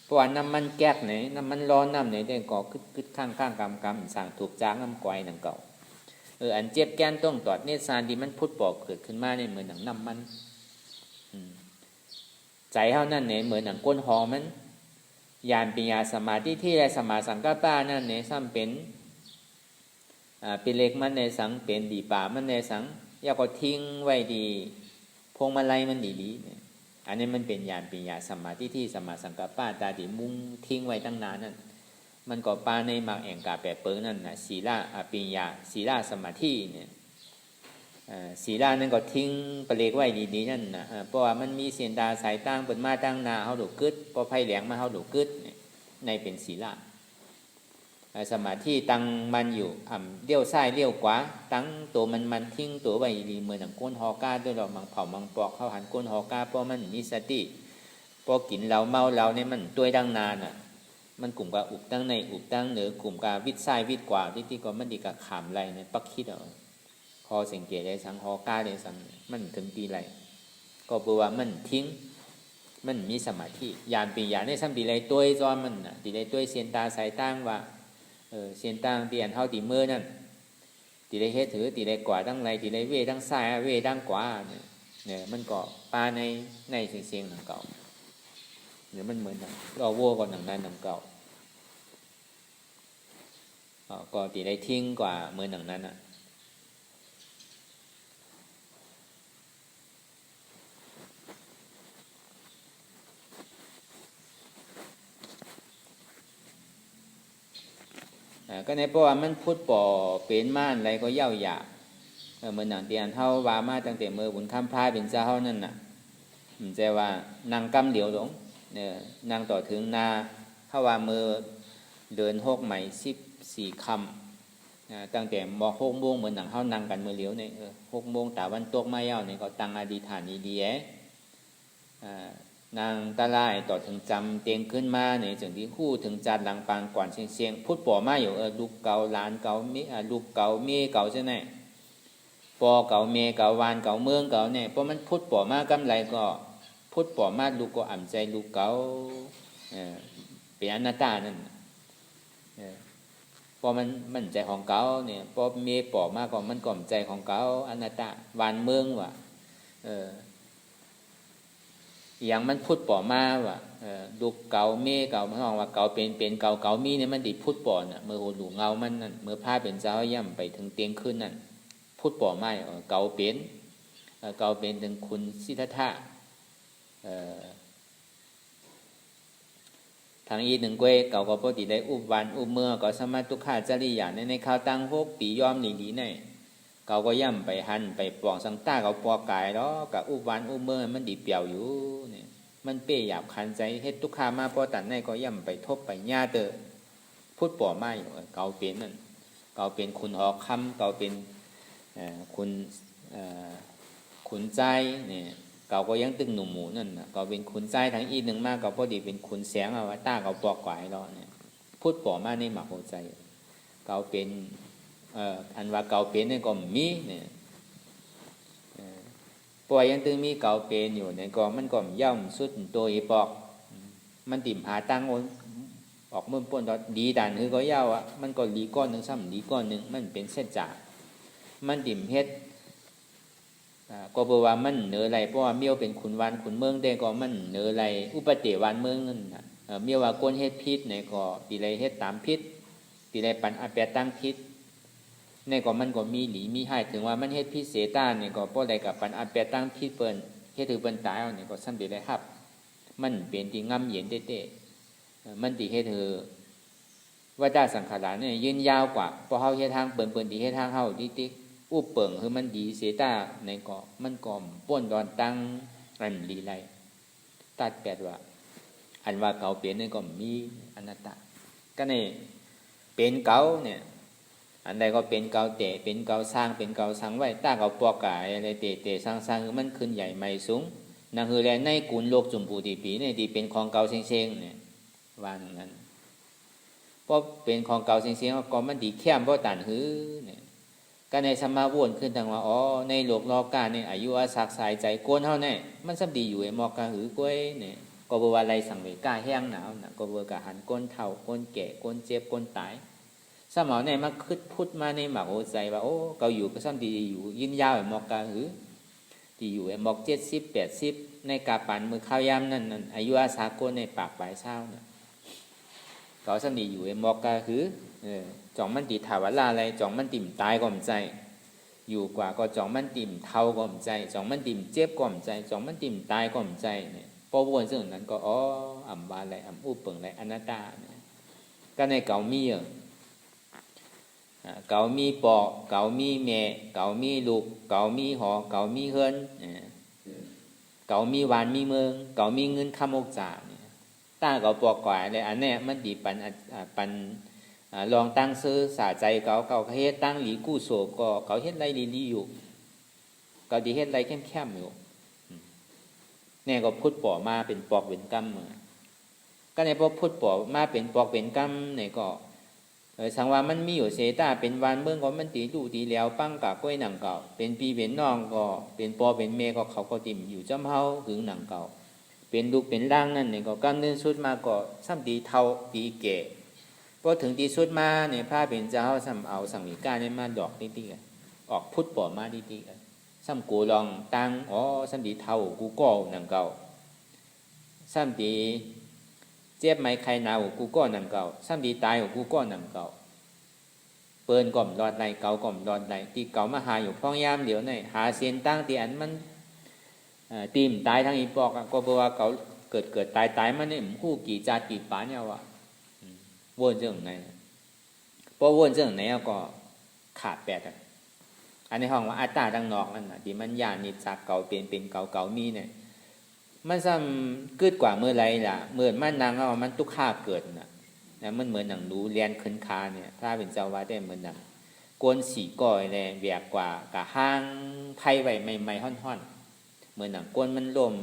เพราะว่าน้ำมันแก๊กไหนน้ำมันร้อนน้ำไหนได้ก็คึดข้างกำสั่งถูกจ้างน้ำก้อยหนังเก่าอันเจี๊ยบแก้นต้งตอดเนสาที่มันพุทธบอกเกิดขึ้นมาเนี่ยเหมือนหนังน้ำมันใจเขานั่นเนี่ยเหมือนหนังก้นหอมัน ญาณปัญญาสมาธิที่และสัมมาสังกัปปะนั่นเนี่ยซ้ำเป็นเล็กมันในสังเป็นดีป่ามันในสังอยากก็ทิ้งไว้ดีพวงมาลัยมันดีๆเนี่ยอันนี้มันเป็นญาณปัญญาสมาธิที่สัมมาสังกัปปะตาที่มุ่งทิ้งไว้ตั้งนานนั่นมันก็ปาในมรรคแห่งกาแปดเปิงนั่นนะศีลปัญญาศีลสมาธิเนี่ยศีลนั่นก็ทิ้งไปเล็กไว้ดีๆนั่นนะเพราะว่ามันมีเสียนตาสายตั้งเปิดมาตั้งนาเฮาดูกึดพอไผ่แหลงมาเฮาดูกึดในเป็นศีลสมาธิตั้งมันอยู่เลี้ยวซ้ายเลี้ยวขวาตั้งตัวมันทิ้งตัวไว้ดีเหมือนหนังก้นฮอก้าด้วยเรามังเผามังปอกเข้าหันก้นฮอก้าเพราะมันมีสติพอกินเราเมาเราเนี่ยมันตัวดังนานมันกลุ่มกับอุบตั้งในอุบตั้งเหนือกลุ่มกับวิดซ้ายวิดขวาที่ก็มันดีกับขามไรเนี่ยปักคิดพอสังเกตได้สังฮอก้าได้สังมันถึงตีไรก็แปลว่ามันทิ้งมันมีสมาธิญาณปีญาณในซ้ำตีไรตัวจอมันตีไรตัวเสียนตาสายตั้งว่าเสียนต่างเปลี่ยนเท่าตีมือนั่นตีได้เฮ็ดถือตีได้กว่าทั้งไรตีได้เวทั้งซ้ายเวทั้งขวาเนี่ยมันก็ปาในเสียงหนังเก่าเนี่ยมันเหมือนเราวัวก่อนหนังนั้นหนังเก่าก็ตีได้ทิ้งกว่าเหมือนหนังนั้นก็ในเพราะว่ามันพูดป่อเป็นม่านอะไรก็เย่าหยาเหมือนหนังเตียนเท่าวามาตั้งแต่เมื่อบุญคำพายเป็นเจ้านั่นน่ะมันจะว่านางกำเดียวหลงเนี่ยนางต่อถึงนาถ้าว่ามือเดิน6 ไหม 14 คำตั้งแต่ม6 โมงเหมือนหนังเท่านางกันมือเหลียวเนี่ย6 โมงตาวันตกมาเย่าเนี่ยก็ตั้งอธิษฐานดีนางตาลายต่อถึงจำเตียงขึ้นมาเนี่ยจึงที่คู่ถึงจัดหลังปางก่อนเสียงพูดป่อมาอยู่ลูกเก่าหลานเก่ามีลูกเก่าเมียเก่าใช่ไหมปอเก่าเมียเก่าวานเก่าเมืองเก่าเนี่ยเพราะมันพูดป่อมากำไรก็พูดป่อมาลูกก็อ่ำใจลูกเก่าเป็นอนัตตานั่นพอมันใจของเก่าเนี่ยพอเมียป่อมากก็มันก่อมใจของเก่าอนัตตาวานเมืองว่ะอย่างมันพูดป่อมาว่าลูกเก่าเมียเก่ามันบอกว่าเก่าเป็นเก่ามีเนี่ยมันดิพูดป่อน่ะเมื่อโหลูเงามันนั่นเมื่อผ้าเป็นเจ้าย่ำไปถึงเตียงขึ้นนั่นพูดป่อไม่เก่าเป็นถึงคุณสิทธัตถะทางอีหนึ่งเกวเก่าก็ปกติได้อุบวันอุบเมื่อก็สมาตุขาจริยาในข่าวตั้ง6 ปียอมหลีในเก่าก็ย่ำไปหันไปปองสังต้าเก่าปอกายแล้วกับอุบวันอุบเมื่อมันดีเปี่ยวอยู่เนี่ยมันเปี้ยหยาบคันใจเฮ็ดทุกขามาพอตันในก็ย่ำไปทบไปญาเตอพูดป่อไม่เก่าเป็นนั่นเก่าเป็นคุณหอกคำเก่าเป็นขุนใจเนี่ยเก่าก็ยังตึงหนุ่มหมูนั่นนะเก่าเป็นขุนใจทั้งอีหนึ่งมากเก่าพอดีเป็นขุนแสงเอาไว้ต้าเก่าปอกก่ายแล้วเนี่ยพูดป่อมาในหมักหัวใจเก่าเป็นอันว่าเก่าเป็นเนี่ยก็มีเนี่ยป่วยยังตึงมีเก่าเป็นอยู่เนี่ยก็มันก็ย่อมสุดตัวอีปอกมันติ่มหาตั้งออกเมื่อป่นตอนดีด่านคือก็ย่ามันก็ดีก้อนหนึ่งซ้ำดีก้อนหนึ่งมันเป็นเส้นจ่ามันติ่มเฮ็ดก็บอกว่ามันเหนือไรเพราะว่าเมียวเป็นขุนวันขุนเมืองได้ก็มันเหนือไรอุปเตวันเมืองนั่นเมียวว่าก้นเฮ็ดพิษเนี่ยก็ตีไรเฮ็ดตามพิษตีไรปันอาแปะตั้งพิษเนี่ยก็มันก็มีหลีมีให้ถึงว่ามันเฮ็ดพิษเสตาเนี่ยก็เพราะใดกับปันอาแปะตั้งพิษเปิ้นเฮ็ดถือเปิ้นตายเอาเนี่ยก็ซ้ำตีไรครับมันเป็นที่งำเย็นเต้มันตีเฮ็ดถือว่าได้สังขารเนี่ยยืนยาวกว่าเพราะเฮาเฮ็ดทางเปิ้นตีเฮ็ดทางเฮาติ๊กอุปเปิงคือมันดีเสตาในเกาะมันก่อมป้นดอนตั้งอันลีไรตัดแปดว่าอันว่าเก่าเปลี่ยนในก็มีอนัตตาก็ในเป็นเก่าเนี่ยอันใดก็เป็นเก่าเตะเป็นเก่าสร้างเป็นเก่าสร้างไว้ต้าเก่าปอกกายอะไรเตะสร้างคือมันขึ้นใหญ่ใหม่สูงนั่นคือแลในกุลโลกจุมปูตีปีเนี่ยที่เป็นของเก่าเซ็งๆเนี่ยว่าอย่างนั้นเพราะเป็นของเก่าเซ็งๆก็มันดีแค้มเพราะตันหือเนี่ยก็ในสมาวนขึ้นทางว่าในโลกโลกาเนี่ยอายุอาศักสายใจโกนเท่าเนี่ยมันสัมดีอยู่ไอ้มอกกะหือกล้วยเนี่ยก็บอกว่าอะไรสังเวกาแห้งหนาวนะก็บอกกะหันก้นเท่าก้นแก่ก้นเจ็บก้นตายสมองเนี่ยมาคึดพุทมาในหมักโอใจว่าเกาอยู่ก็สัมดีอยู่ยิ่งยาวไอ้มอกกะหือที่อยู่ไอ้มอก70 80ในกาปันมือข้าวยามนั่นอายุอาศักก้นในปากปลายเช้าเนี่ย เกาสันดีอยู่ไอ้บอกก็คือจ่องมันตีถาวรอะไรจ่องมันติ่มตายก็มใจอยู่กว่าก็จ่องมันติ่มเท่าก็มใจจ่องมันติ่มเจ็บก็มใจจ่องมันติ่มตายก็มใจเนี่ยพอวนซึ่งนั้นก็อ่ำบาอะไรอ่ำอู้เปิงอะไรอนัตตาเนี่ยก็ในเก่ามีเก่ามีปอกเก่ามีแม่เก่ามีลูกเก่ามีหอเก่ามีเฮือนเก่ามีวานมีเมืองเก่ามีเงินคำอกจ่าเนี่ยต้าเก่าปอกก่อยเลยอันนี้มันดีปันลองตั้งซื้อสาใจเก่าเฮ็ดตั้งหลีกู้โศกก็เก่าเฮ็ดไรดีอยู่เก่าดีเฮ็ดไรเข้มอยู่เนี่ยก็พุทธป่อมาเป็นปอกเป็นกรรมก็ในพอพุทธป่อมาเป็นปอกเป็นกรรมเนี่ยก็สังว่ามันมีอยู่เสตาเป็นวันเมืองก็มันตีดูตีแล้วปั้งกะก้อยหนังเก่าเป็นปีเป็นน้องก็เป็นปอเป็นเมก็เขาก็ติ่มอยู่จำเฮาหึงหนังเก่าเป็นลูกเป็นร่างนั่นเนี่ยก็กำเนิดสุดมาก็ซ้ำตีเท่าตีแก่พอถึงตีสุดมาเนี่ยพระเป็นเจ้าซ้ำเอาสังวิกาเนี่ยมาดอกตีกันออกพุทธป่อมาตีกันซ้ำกูลองตั้งซ้ำตีเท่ากูก็หนังเก่าซ้ำตีเจ็บไหมใครหนาวกูก็หนังเก่าซ้ำตีตายกูก็หนังเก่าเปิ้นก่อมรอดไหลเก่าก่อมรอดไหลตีเก่ามาหาอยู่พ้องยามเดี๋ยวนี่หาเสียนตั้งตีอันมันตีมตายทั้งอีปอกก็บอกว่าเก่าเกิดตายมันเนี่ยคู่กี่จากี่ป่าเนี่ยวะวนเรื่องไหนพอวนเรื่องไหนก็ขาดแปดอันในห้องว่าอัตตาดังนอกนั่นน่ะที่มันญาณนิจากเก่าเป็นเก่ามีเนี่ยมันซ้ำกึดกว่าเมื่อไรล่ะเมื่อมันนางเอามันตุกข้าเกิดน่ะมันเหมือนหนังรู้เรียนขึ้นคาเนี่ยถ้าเป็นเจ้าว่าได้เหมือนหนังกวนสีก้อยเลยแบกกว่ากะห้างไพ่ไว้ใหม่ห่อนเหมือนหนังกวนมันลม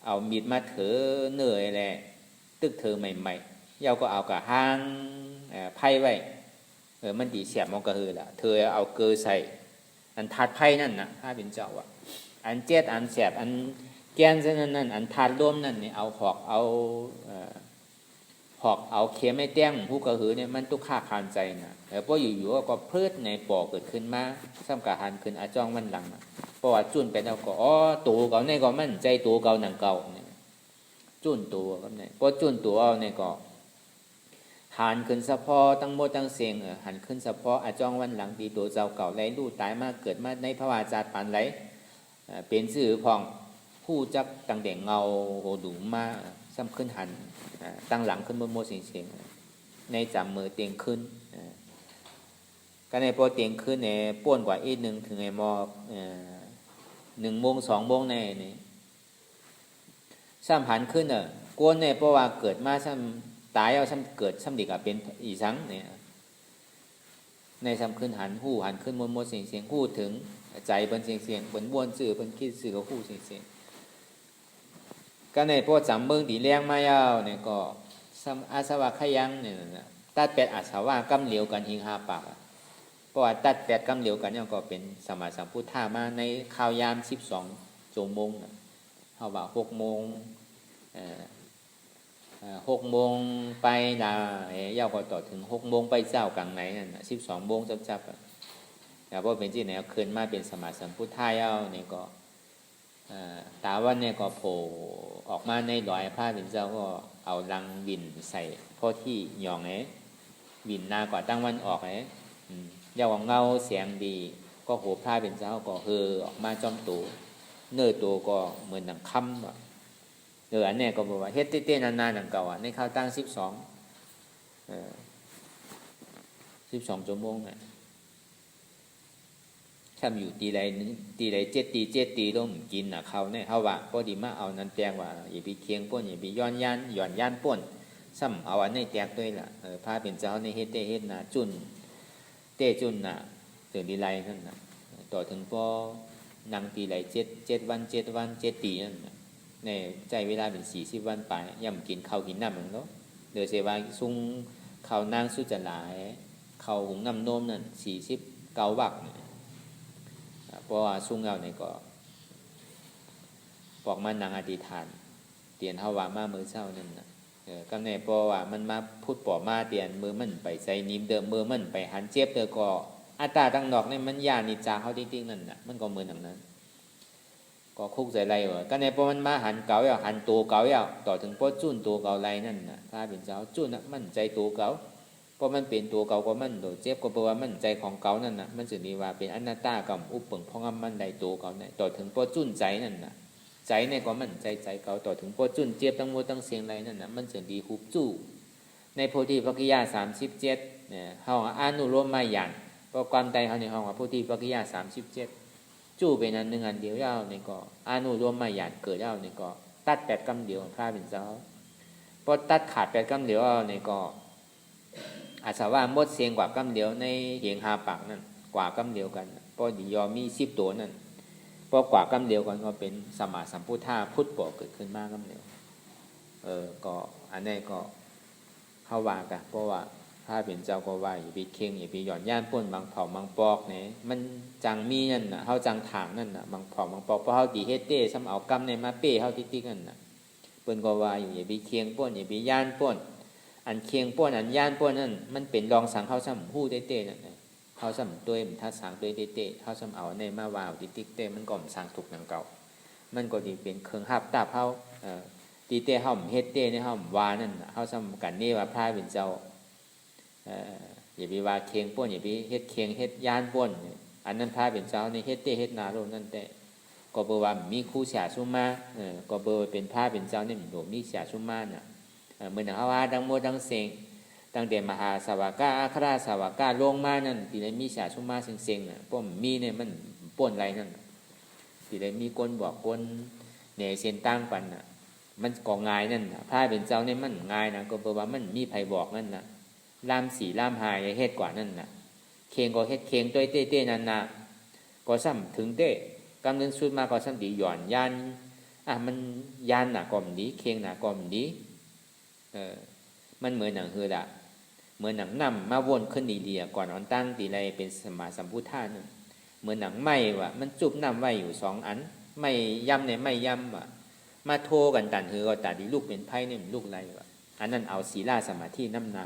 เอามีดมาเถอเหนื่อยแหละตึกเธอใหม่ๆเยาก็เอากะห้างไพ่ไว้มันดีเสียบมันก็คือละเธอเอาเกลือใส่อันทัดไพ่นั่นนะถ้าเป็นเจ้าอ่ะอันเจ็ดอันเสียบอันแกนเส้นนั่นอันทัดร่วมนั่นเนี่ยเอาหอกเอาเข็มไม่แต้งผู้กระหือเนี่ยมันตุกฆ่าคานใจนะแต่พออยู่ๆก็พืชในปอเกิดขึ้นมาซ้ำกะหันขึ้นอาจ้องมันหลังเพราะว่าจุนไปแล้วก็ตัวเก่าในก็มั่นใจตัวเก่าหนังเก่าเนี่ยจุนตัวก็เนี่ยพอจุนตัวเอาเนี่ยก็หันขึ้นสะพอตั้งโมตั้งเสียงหันขึ้นสะพออาจ้องวันหลังตีตัวเจ้าเก่าไรลู่ตายมาเกิดมาในพระวาจาปานไรเป็นสื่อของผู้จักตั้งแต่เงาโหดูมาซ้ำขึ้นหันตั้งหลังขึ้นบนโมเสียงในจับมือเตียงขึ้นก็ในพอเตียงขึ้นเนี่ยป้วนกว่าอีกหนึ่งถึงไอ้มอ1 โมง 2 โมงในนี่ซ้ำหันขึ้นกวนเนี่ยเพราะว่าเกิดมาซ้ำตายเอาซ้ำเกิดซ้ำดีกับเป็นอีสังเนี่ยในซ้ำขึ้นหันหู้หันขึ้นบนโมเสียงหู้ถึงใจเป็นเสียงเป็นบ้วนสื่อเป็นคิดสื่อกับหู้เสียงก็ในพวกจำเมืองตีแรงมายาวเนี่ยก็อาสวะขยังเนี่ยนะตัดแปดอาสวะกำเหลียวกันหิง5 ปากเพราะว่าตัดแปดกำเหลียวกันเนี่ยก็เป็นสมัยสัมพุทธามาในข่าวยาม12 ชั่วโมงเขาว่า6 โมง6 โมงไปนะยาวก็ต่อถึง6 โมงไปเจ้ากลางไหนนั่น12 โมงจับแต่พอเป็นที่ไหนเอาคืนมาเป็นสมัยสัมพุทธายาวเนี่ยก็ตาวันเนี่ยก็โผล่ออกมาในดอยพระเป็นเจ้าก็เอาลังวินใส่พ่อที่หยองวินนากว่าตั้งวันออกยาวเงาเสียงดีก็โหพระเป็นเจ้าก็ออกมาจอมตัวเนื้อตัวก็เหมือนหนังคำว่ะอันนี้ก็บอกว่าเฮ็ดเต้นานๆหนังเก่าในข้าวตั้ง12 ชั่วโมงถ้าอยู่ตีไรเจ็ดตีต้องกินเขาเนี่ยเขาว่าพอดีมาเอานั้นแตงว่าอย่าไปเคียงป้นอย่าไปย้อนย่านป้นซ้ำเอาอันนี้แตกด้วยล่ะพาเป็นเจ้าในเฮ็ดนะจุนเต้จุนน่ะถึงดีไรนั่นน่ะต่อถึงพอนางตีไร7 วัน7 ตีนั่นในใจเวลาเป็น40 วันไปย่ำกินข้าวกินน้ำมันเนาะเดี๋ยวเสว่าซุงข้าวนางสุจหลายข้าวหุงน้ำนมนั่น49 วักเพราะว่าซุ่งเราเนี่ยก็บอกมันนางอธิษฐานเตียนเฮาว่ามามือเช้านั่นน่ะก็แน่เพราะว่ามันมาพูดปอมาเตียนมือมันไปใส่นิ่มเดิมมือมันไปหันเจ็บเด้อก็อัตตาตั้งดอกเนี่ยมันญาณิจาเฮาจริงๆนั่นน่ะมันก็เหมือนอย่างนั้นก็ ก็คุกใจไรวะก็ในพอมันมาหันเก่าแล้วหันตัวเก่าแล้วต่อถึงพอจุ้นตัวเก่าไรนั่นน่ะพระเป็นเจ้าจุ้นน่ะมั่นใจตัวเก่าเพราะมันเป็นตัวเก่าก็มันโดดเจ็บก็เพราะว่ามั่นใจของเก่านั่นน่ะมันจะดีว่าเป็นอนัตตากับอุปเปิงเพราะงั้นมันได้ตัวเก่าเนี่ยต่อถึงพอจุ้นใจนั่นน่ะใจเนี่ยก็มั่นใจใจเก่าต่อถึงพอจุ้นเจ็บทั้งหมดทั้งเสียงไรนั่นน่ะมันจะดีคุบจู้ในโพธิปัจจยา37เนี่ยเฮาอนุโลมมาอย่างเพราะความใจเฮาในห้องว่าโพธิปัจจยา37จู้เป็นอันหนึ่งอันเดียวยาวในก็อนุโลมมาอย่างเกิดยาวในก็ตัด8กำเดียวพระเป็นเจ้าพอตัดขาด8กำเดียวในก็อาจจะว่าหมดเสียงกว่ากำเดียวในเหงหาปากนั่นกว่ากำเดียวกันพอดียอมมี10ตัวนั่นพอกว่ากำเดียวกันก็เป็นสมมาสัมพุทธะพุทธบ่เกิดขึ้นมากำเดียวก็อันนี้ก็เข้าว่ากันเพราะว่าถ้าเป็นเจ้าก็ว่าอย่าไปเข่งอย่าไปหย่อนย่านป้นบางเผาบางปอกเนี่ยมันจังมีนั่นน่ะเฮาจังถางนั่นน่ะบางเผาบางปอกเพราะเฮาดีเฮ็ดเต้ซ้ำเอากำในมาเป้เฮาติ๊กๆนั่นน่ะเปิ้นก็ว่าอยู่อย่าไปเข่งป้นอย่าไปย่านป้นอันเข่งป้นอันย่านป้นนั่นมันเป็นรองสังเฮาซ้ำฮู้เต้ๆนั่นน่ะเฮาซ้ำตัวมันถ้าสังตัวเต้ๆเฮาซ้ำเอาในมาว่าติ๊กๆเต้มันก็สังถูกหนังเก่ามันก็สิเป็นเครื่องหับตาเฮาตีเต้เฮาเฮ็ดเต้ในเฮาว่านั่นน่ะเฮาซ้ำกันนี่ว่าพระเป็นเจ้าอย่าไปว่าเคียงป้นอย่าไปเฮ็ดเคียงเฮ็ดย่านป้นอันนั้นพระเป็นเจ้าในเฮ็ดเต้เฮ็ดนาโลนั่นแต่ก็เบอว่ามีครูเสียสุมาก็เบอเป็นพระเป็นเจ้านี่โดมีเสียสุมาน่ะเหมือนเขาว่าดังโมดังเสงตั้งแต่มหาสาวกาอัครสาวกาลงมานั่นที่ได้มีเสียสุมาเซ็งๆน่ะป้อมมีเนี่ยมันป้นไรนั่นที่ได้มีคนบอกคนเนี่ยเส้นตั้งปันน่ะมันก็ง่ายนั่นน่ะพระเป็นเจ้าเนี่ยมันง่ายนะก็เบอว่ามันมีไผบอกนั่นน่ะลามสีลามหายเฮ็ดกว่านั่นน่ะเคียงก็เฮ็ดเคียงตัวเต้ๆนั่นน่ะก็ซ้ำถึงเต้กำเนิดสุดมาก็ซ้ำดีหย่อนยานมันยานน่ะก็มดีเคียงน่ะก็มดีมันเหมือนหนังฮือละเหมือนหนังนำมาวนขึ้นดีๆก่อนอ่อนตั้งตีไรเป็นสมาสัมพุทธะนึงเหมือนหนังไม้ว่ะมันจุบนำไว้อยู่2อันไม่ย่ำในไม่ย่ำว่ะมาโทกันตันฮือก็ตัดดีลูกเป็นไพ่นี่ลูกไรว่ะอันนั้นเอาศีลาสมาธิน้ำหนา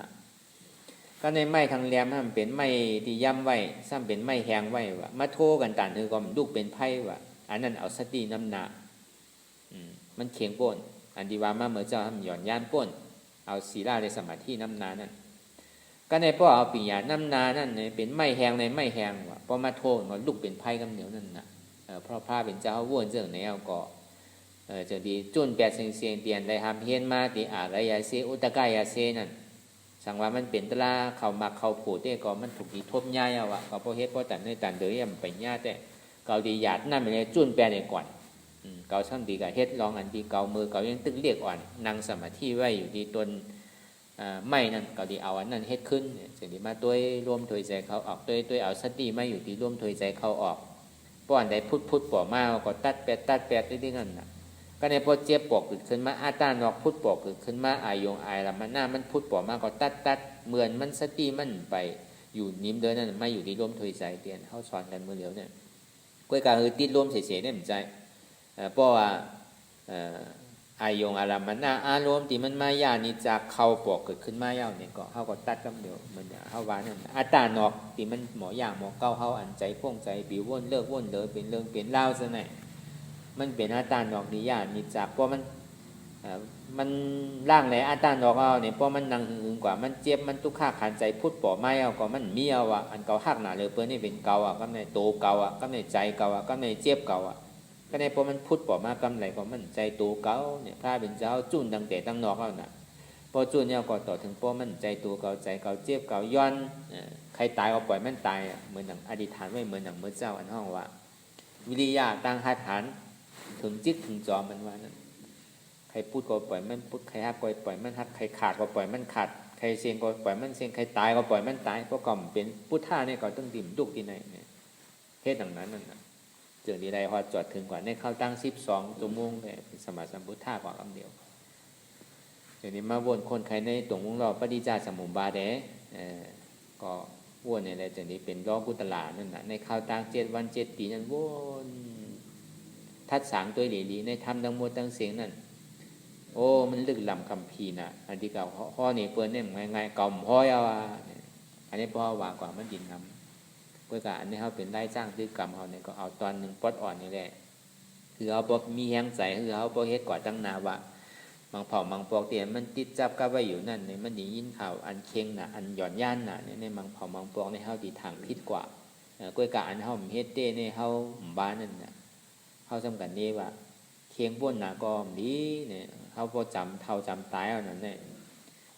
ก็ในไม้ทางแหลมมันเป็นไม้ที่ย่ำไว้ซ้ำเป็นไม้แหงไว้ว่ะมาโทกันตันฮือก็ลูกเป็นไพ่ว่ะอันนั้นเอาสติน้ำหนามันเคียงป้นอันดีว่ามาเมื่อเจ้าทำหย่อนย่านป้นเอาศีลาในสมาธิน้ำนานั่นก็ในพ่อเอาปิญญาน้ำนานั่นเป็นไม้แหงในไม้แหงว่ะพอมาโทก็ลูกเป็นไพ่กำเหนียวนั่นน่ะเพราะพระเป็นเจ้าว่นเรื่องในเอาก็จะดีจุนแปดเสียงเตียนได้ทำเฮียนมาตีอารยาเซอุตกายาเซนั่นสังว่ามันเป็นตลาเขามักเขาผูดเต้ก็มันถูกดีทบย่ายเอาวะก็เพราะเฮ็ดเพราะแต่ในตันเดือยมันไปย่าแต่เกาดีหยาดนั่นไปเลยจุนแปดในก่อนเกาช่างดีกับเฮ็ดลองอันดีเกามือเกายังตึกเรียกอ่อนนั่งสมาธิไว้อยู่ที่ตนไม่นั่นเกาดีเอาอันนั้นเฮ็ดขึ้นสิ่งที่มาตัวร่วมถอยใจเขาออกตัวเอาสติไม่อยู่ที่ร่วมถอยใจเขาออกป้อนได้พุทป่อมาก็ตัดแปดได้นั่นน่ะก็ในพอเจ็บปอกเกิดขึ้นมาอาตานอกพุทปอกเกิดขึ้นมาอายงอายละมันหน้ามันพุทป่อมาก็ตัดเหมือนมันสติมันไปอยู่นิ่มเดินนั่นไม่อยู่ที่ร่วมถอยใจเตียนเขาสอนกันเมื่อเดียวเนี่ยก้อยกาคือติดร่วมเฉยๆเนี่ยมันใจเพราะว่าอายงอารมันหน้าอารมณ์ที่มันมายานี่จากเขาปอกเกิดขึ้นมาเย้าเนี่ยก็เขาก็ตัดกันเดียวเหมือนเขาว่านั่นอาตานอกที่มันหมอย่างหมอเก้าเขาอันใจพ่วงใจบิวว่นเลิกว่นเดินเป็นเรื่องเป็นเล่าซะหน่อยมันเป็นอาตานอกนิยานิจักเพราะมันร่างไหนอาตานอกเอาเนี่ยเพราะมันนั่งหึงกว่ามันเจ็บมันทุกข์ขันใจพุทธป่อไม้เอาก็มันมีเอาอ่ะอันเก่าหักหนาเลยเปิ้นนี่เป็นเก่าอ่ะก็ในโตเก่าอ่ะก็ในใจเก่าอ่ะก็ในเจ็บเก่าอ่ะก็ในเพราะมันพุทธป่อมากำไรก็มันใจโตเก่าเนี่ยพระเป็นเจ้าจุนดังแต่ตั้งนอกเอาน่ะพอจุนเนี่ยก็ต่อถึงเพราะมันใจโตเก่าใจเก่าเจ็บเก่าย้อนใครตายก็ปล่อยมันตายอ่ะเหมือนหนังอธิษฐานไว้เหมือนหนังเมื่อเจ้าอันห้องว่าวิริยะตั้งหัตถานถึงจิตถึงจอมันว่านั่นใครพูดก็ปล่อยมันพูดใครฮักก็ปล่อยมันฮักใครขาดก็ปล่อยมันขาดใครเสียงก็ปล่อยมันเสียงใครตายก็ปล่อยมันตายเพราะก่อมเป็นพุทธะเนี่ยก็ต้องดิ่มดุกที่ไหนเนี่ยเทศดังนั้นนั่นนะเจอดีใดพอจอดถึงกว่าในเข้าตั้ง12ชั่วโมงเลยเป็นสมาสัมพุทธะกว่าคำเดียวเดี๋ยวนี้มาวนคนใครในตรงวงเราปฏิจจสมุปบาทก็วนอะไรเดี๋ยวนี้เป็นล้อกุตลานั่นนะในเข้าตั้ง7 วัน7 ปีนั้นวนทัดสางตัวเหลีในธรรมทั้งหมดทั้งเสียงนั่นโอ้มันลึกล้ำคำพีน่ะอันที่เก่าข้อนี้เปิ้นเนี่ยง่ายๆเก่าห้อยเอาอันนี้พ่อว่ากว่ามันดินนำเพื่อการอันนี้เขาเป็นได้จ้างซื้อกรรมเขาเนี่ยก็เอาตอนหนึ่งปอดอ่อนนี่แหละ คือเขาบ่มีแฮงใจคือเขาบ่เฮ็ดกว่าตั้งนาว่าบางเผ่าบางปอกเตียนมันติดจับกับไว้อยู่นั่นเนี่ยมันได้ยินข่าวอันเค็งน่ะอันหย่อนย่านน่ะเนี่ยในบางเผ่าบางปอกในเฮาที่ทางผิดกว่ากล้วยกะอันเฮาเฮ็ดเต้ในเฮาบ้านนั่นน่ะเฮาสำคัญนี่ว่าเคียงป่นน่ะก็ดีเนี่ยเฮาบ่จำเฒ่าจำตายเอานั่นแหละ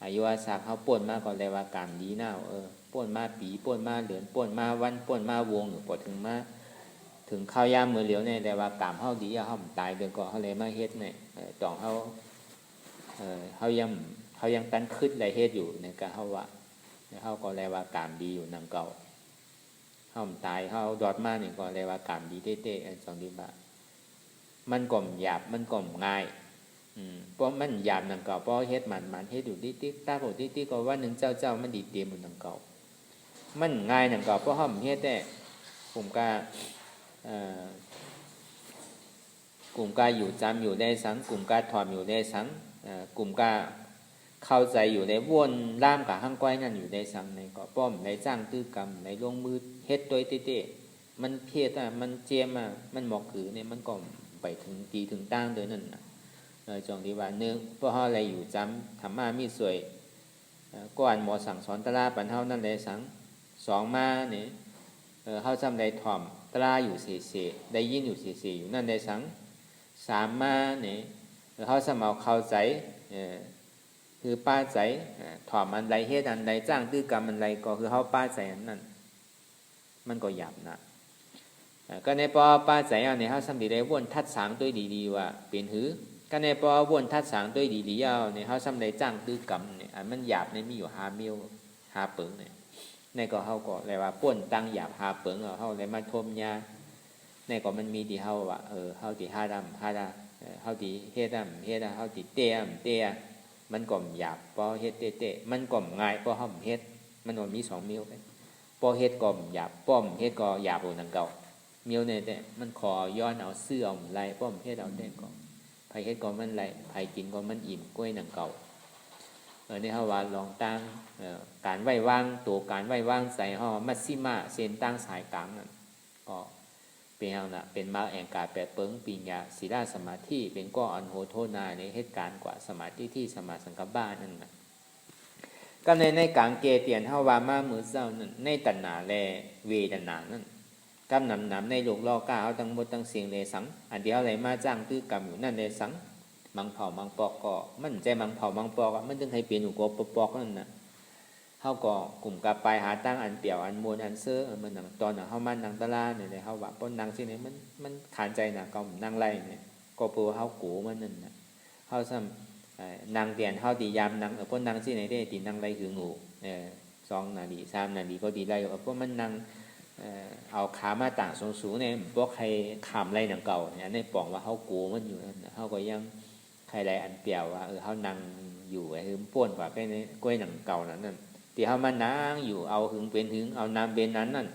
อายุอาศักเฮาป่นมาก็เลยว่ากรรมดีน่าป่นมาปีป่นมาเดือนป่นมาวันป่นมาวงบ่ถึงมาถึงข้าวยามมื้อเหลียวเนี่ยแต่ว่ากรรมเฮาดีเฮาตายเดือนก็เฮาเลยมาเฮ็ดเนี่ยต้องเฮาเขายังตั้งขึ้นไรเฮ็ดอยู่ในการเขาว่าเขาก็เลยว่ากามดีอยู่นังเก่าเขาตายเขาดอดมาเนี่ยก็เลยว่ากามดีเต้ๆอันสองดีบ่ามันก่อมหยาบมันก่อมง่ายเพราะมันหยาบนังเก่าเพราะเฮ็ดมันเฮ็ดอยู่ติ๊กตาโผติ๊กก็ว่าหนึ่งเจ้ามันดีเต็มมันนังเก่ามันง่ายนังเก่าเพราะเขาเฮ็ดแต่ผมก็กลุ่มกาอยู่จำอยู่ได้สังกลุ่มกาถอมอยู่ได้สังกลุ่มกาเข้าใจอยู่ในวนล่ามกับห้างก้อยนั่นอยู่ในสังในก็ป้อมในจ้างตื้อกรรมในลงมือเฮ็ดตัวเต้ๆมันเพียดมันเจียมมันหมอกขือเนี่ยมันก็ไปถึงตีถึงตั้งเดินนั่นนะจงที่ว่าเนื้อเพราะอะไรอยู่จำธรรมะมีสวยก่อนหมอสั่งสอนตลาปันเท่านั่นเลยสังสองมาเนี่ยเขาจำได้ถ่อมตลาอยู่เสียได้ยินอยู่เสียอยู่นั่นได้สังสามมาเนี่ยเขาสมาเข้าใจคือป้าใจถอมอันใดเฮ็ดอันใดจ้างตื้อกรรมอันใดก็คือเขาป้าใจอันนั้นมันก็หยาบนะก็ในปอป้าใจเอาเนี่ยเขาสำดีได้วนทัดสางด้วยดีๆว่าเป็นหือก็ในปอวนทัดสางด้วยดีๆเอาเนี่ยเขาสำได้จ้างตื้อกรรมเนี่ยอันมันหยาบในมีอยู่5 มิล5 เปิงเนี่ยในก็เขาก็เลยว่าป่นตั้งหยาบ5 เปิงเขาเลยมาทมยาในก็มันมีที่เขาว่าเขาที่5 ดำเขาที่เฮ็ดดำเขาที่เตี้ยมันก่อมหยาบพอเฮ็ดเตะมันก่อมง่ายพอห่อมเฮ็ดมันนอนมี2 มิลไปพอเฮ็ดก่อมหยาบป้อมเฮ็ดก็หยาบกว่านังเก่ามิลเนี่ยแต่มันขอย้อนเอาเสื้อเอาไหลป้อมเฮ็ดเอาแต่ก็ไผเฮ็ดก็มันไหลไผกินก็มันอิ่มกล้วยนังเก่านี่เฮาว่าลองตั้งการไว้วางตัวการไว้วางใส่เฮามัชชิมาเส้นตั้งสายกลางนั่นก็เป็นอย่างน่ะเป็นมาแองกาแปดเปิงปิญญาศีลสมาธิเป็นก็อันโหโทนาในเหตุการณ์กว่าสมาธิที่สมาสังกัปปะนั่นน่ะก็ในกลางเกเตียนเฮาว่ามามื้อเช้านั่นในตัณหาและเวทนานั่นกำนำในโลกล้อกาเอาทั้งหมดทั้งสิ่งเลยสังอันเดียวอะไรมาจ้างตื้อกรรมอยู่นั่นเลยสังมังเผามังปอกก็มันใจมังเผามังปอกมันจึงให้เปลี่ยนอยู่กบปอกนั่นน่ะเฮาก็กลุ่มกับไปหาตั้งอันเปี่ยวอันมวลอันเสื้อมันหนังตอนน่ะเฮามันหนังตะลาเนี่ยเฮาว่าป้นนางสิเนี่ยมันขานใจน่ะก็นางไล่เนี่ยก็ปูเฮากูมันนั่นน่ะเฮาซ้ำนางเตียนเฮาตียามนางป้นนางสิเนี่ยได้ตีนางไล่คืองู2 นาที3 นาทีก็ตีไล่เพราะมันนางเอาขามาต่างสูงๆเนี่ยบ่ใครขามไล่หนังเก่าเนี่ยในป่องว่าเฮากูมันอยู่นั่นเฮาก็ยังใครไล่อันเปี่ยวว่าเฮานั่งอยู่ไอ้คือป้วนกว่าไปในกล้วยหนังเก่านั่นที่เฮามานั่งอยู่เอาหึงเป็นหึงเอาน้ำเป็นนั้นนั่น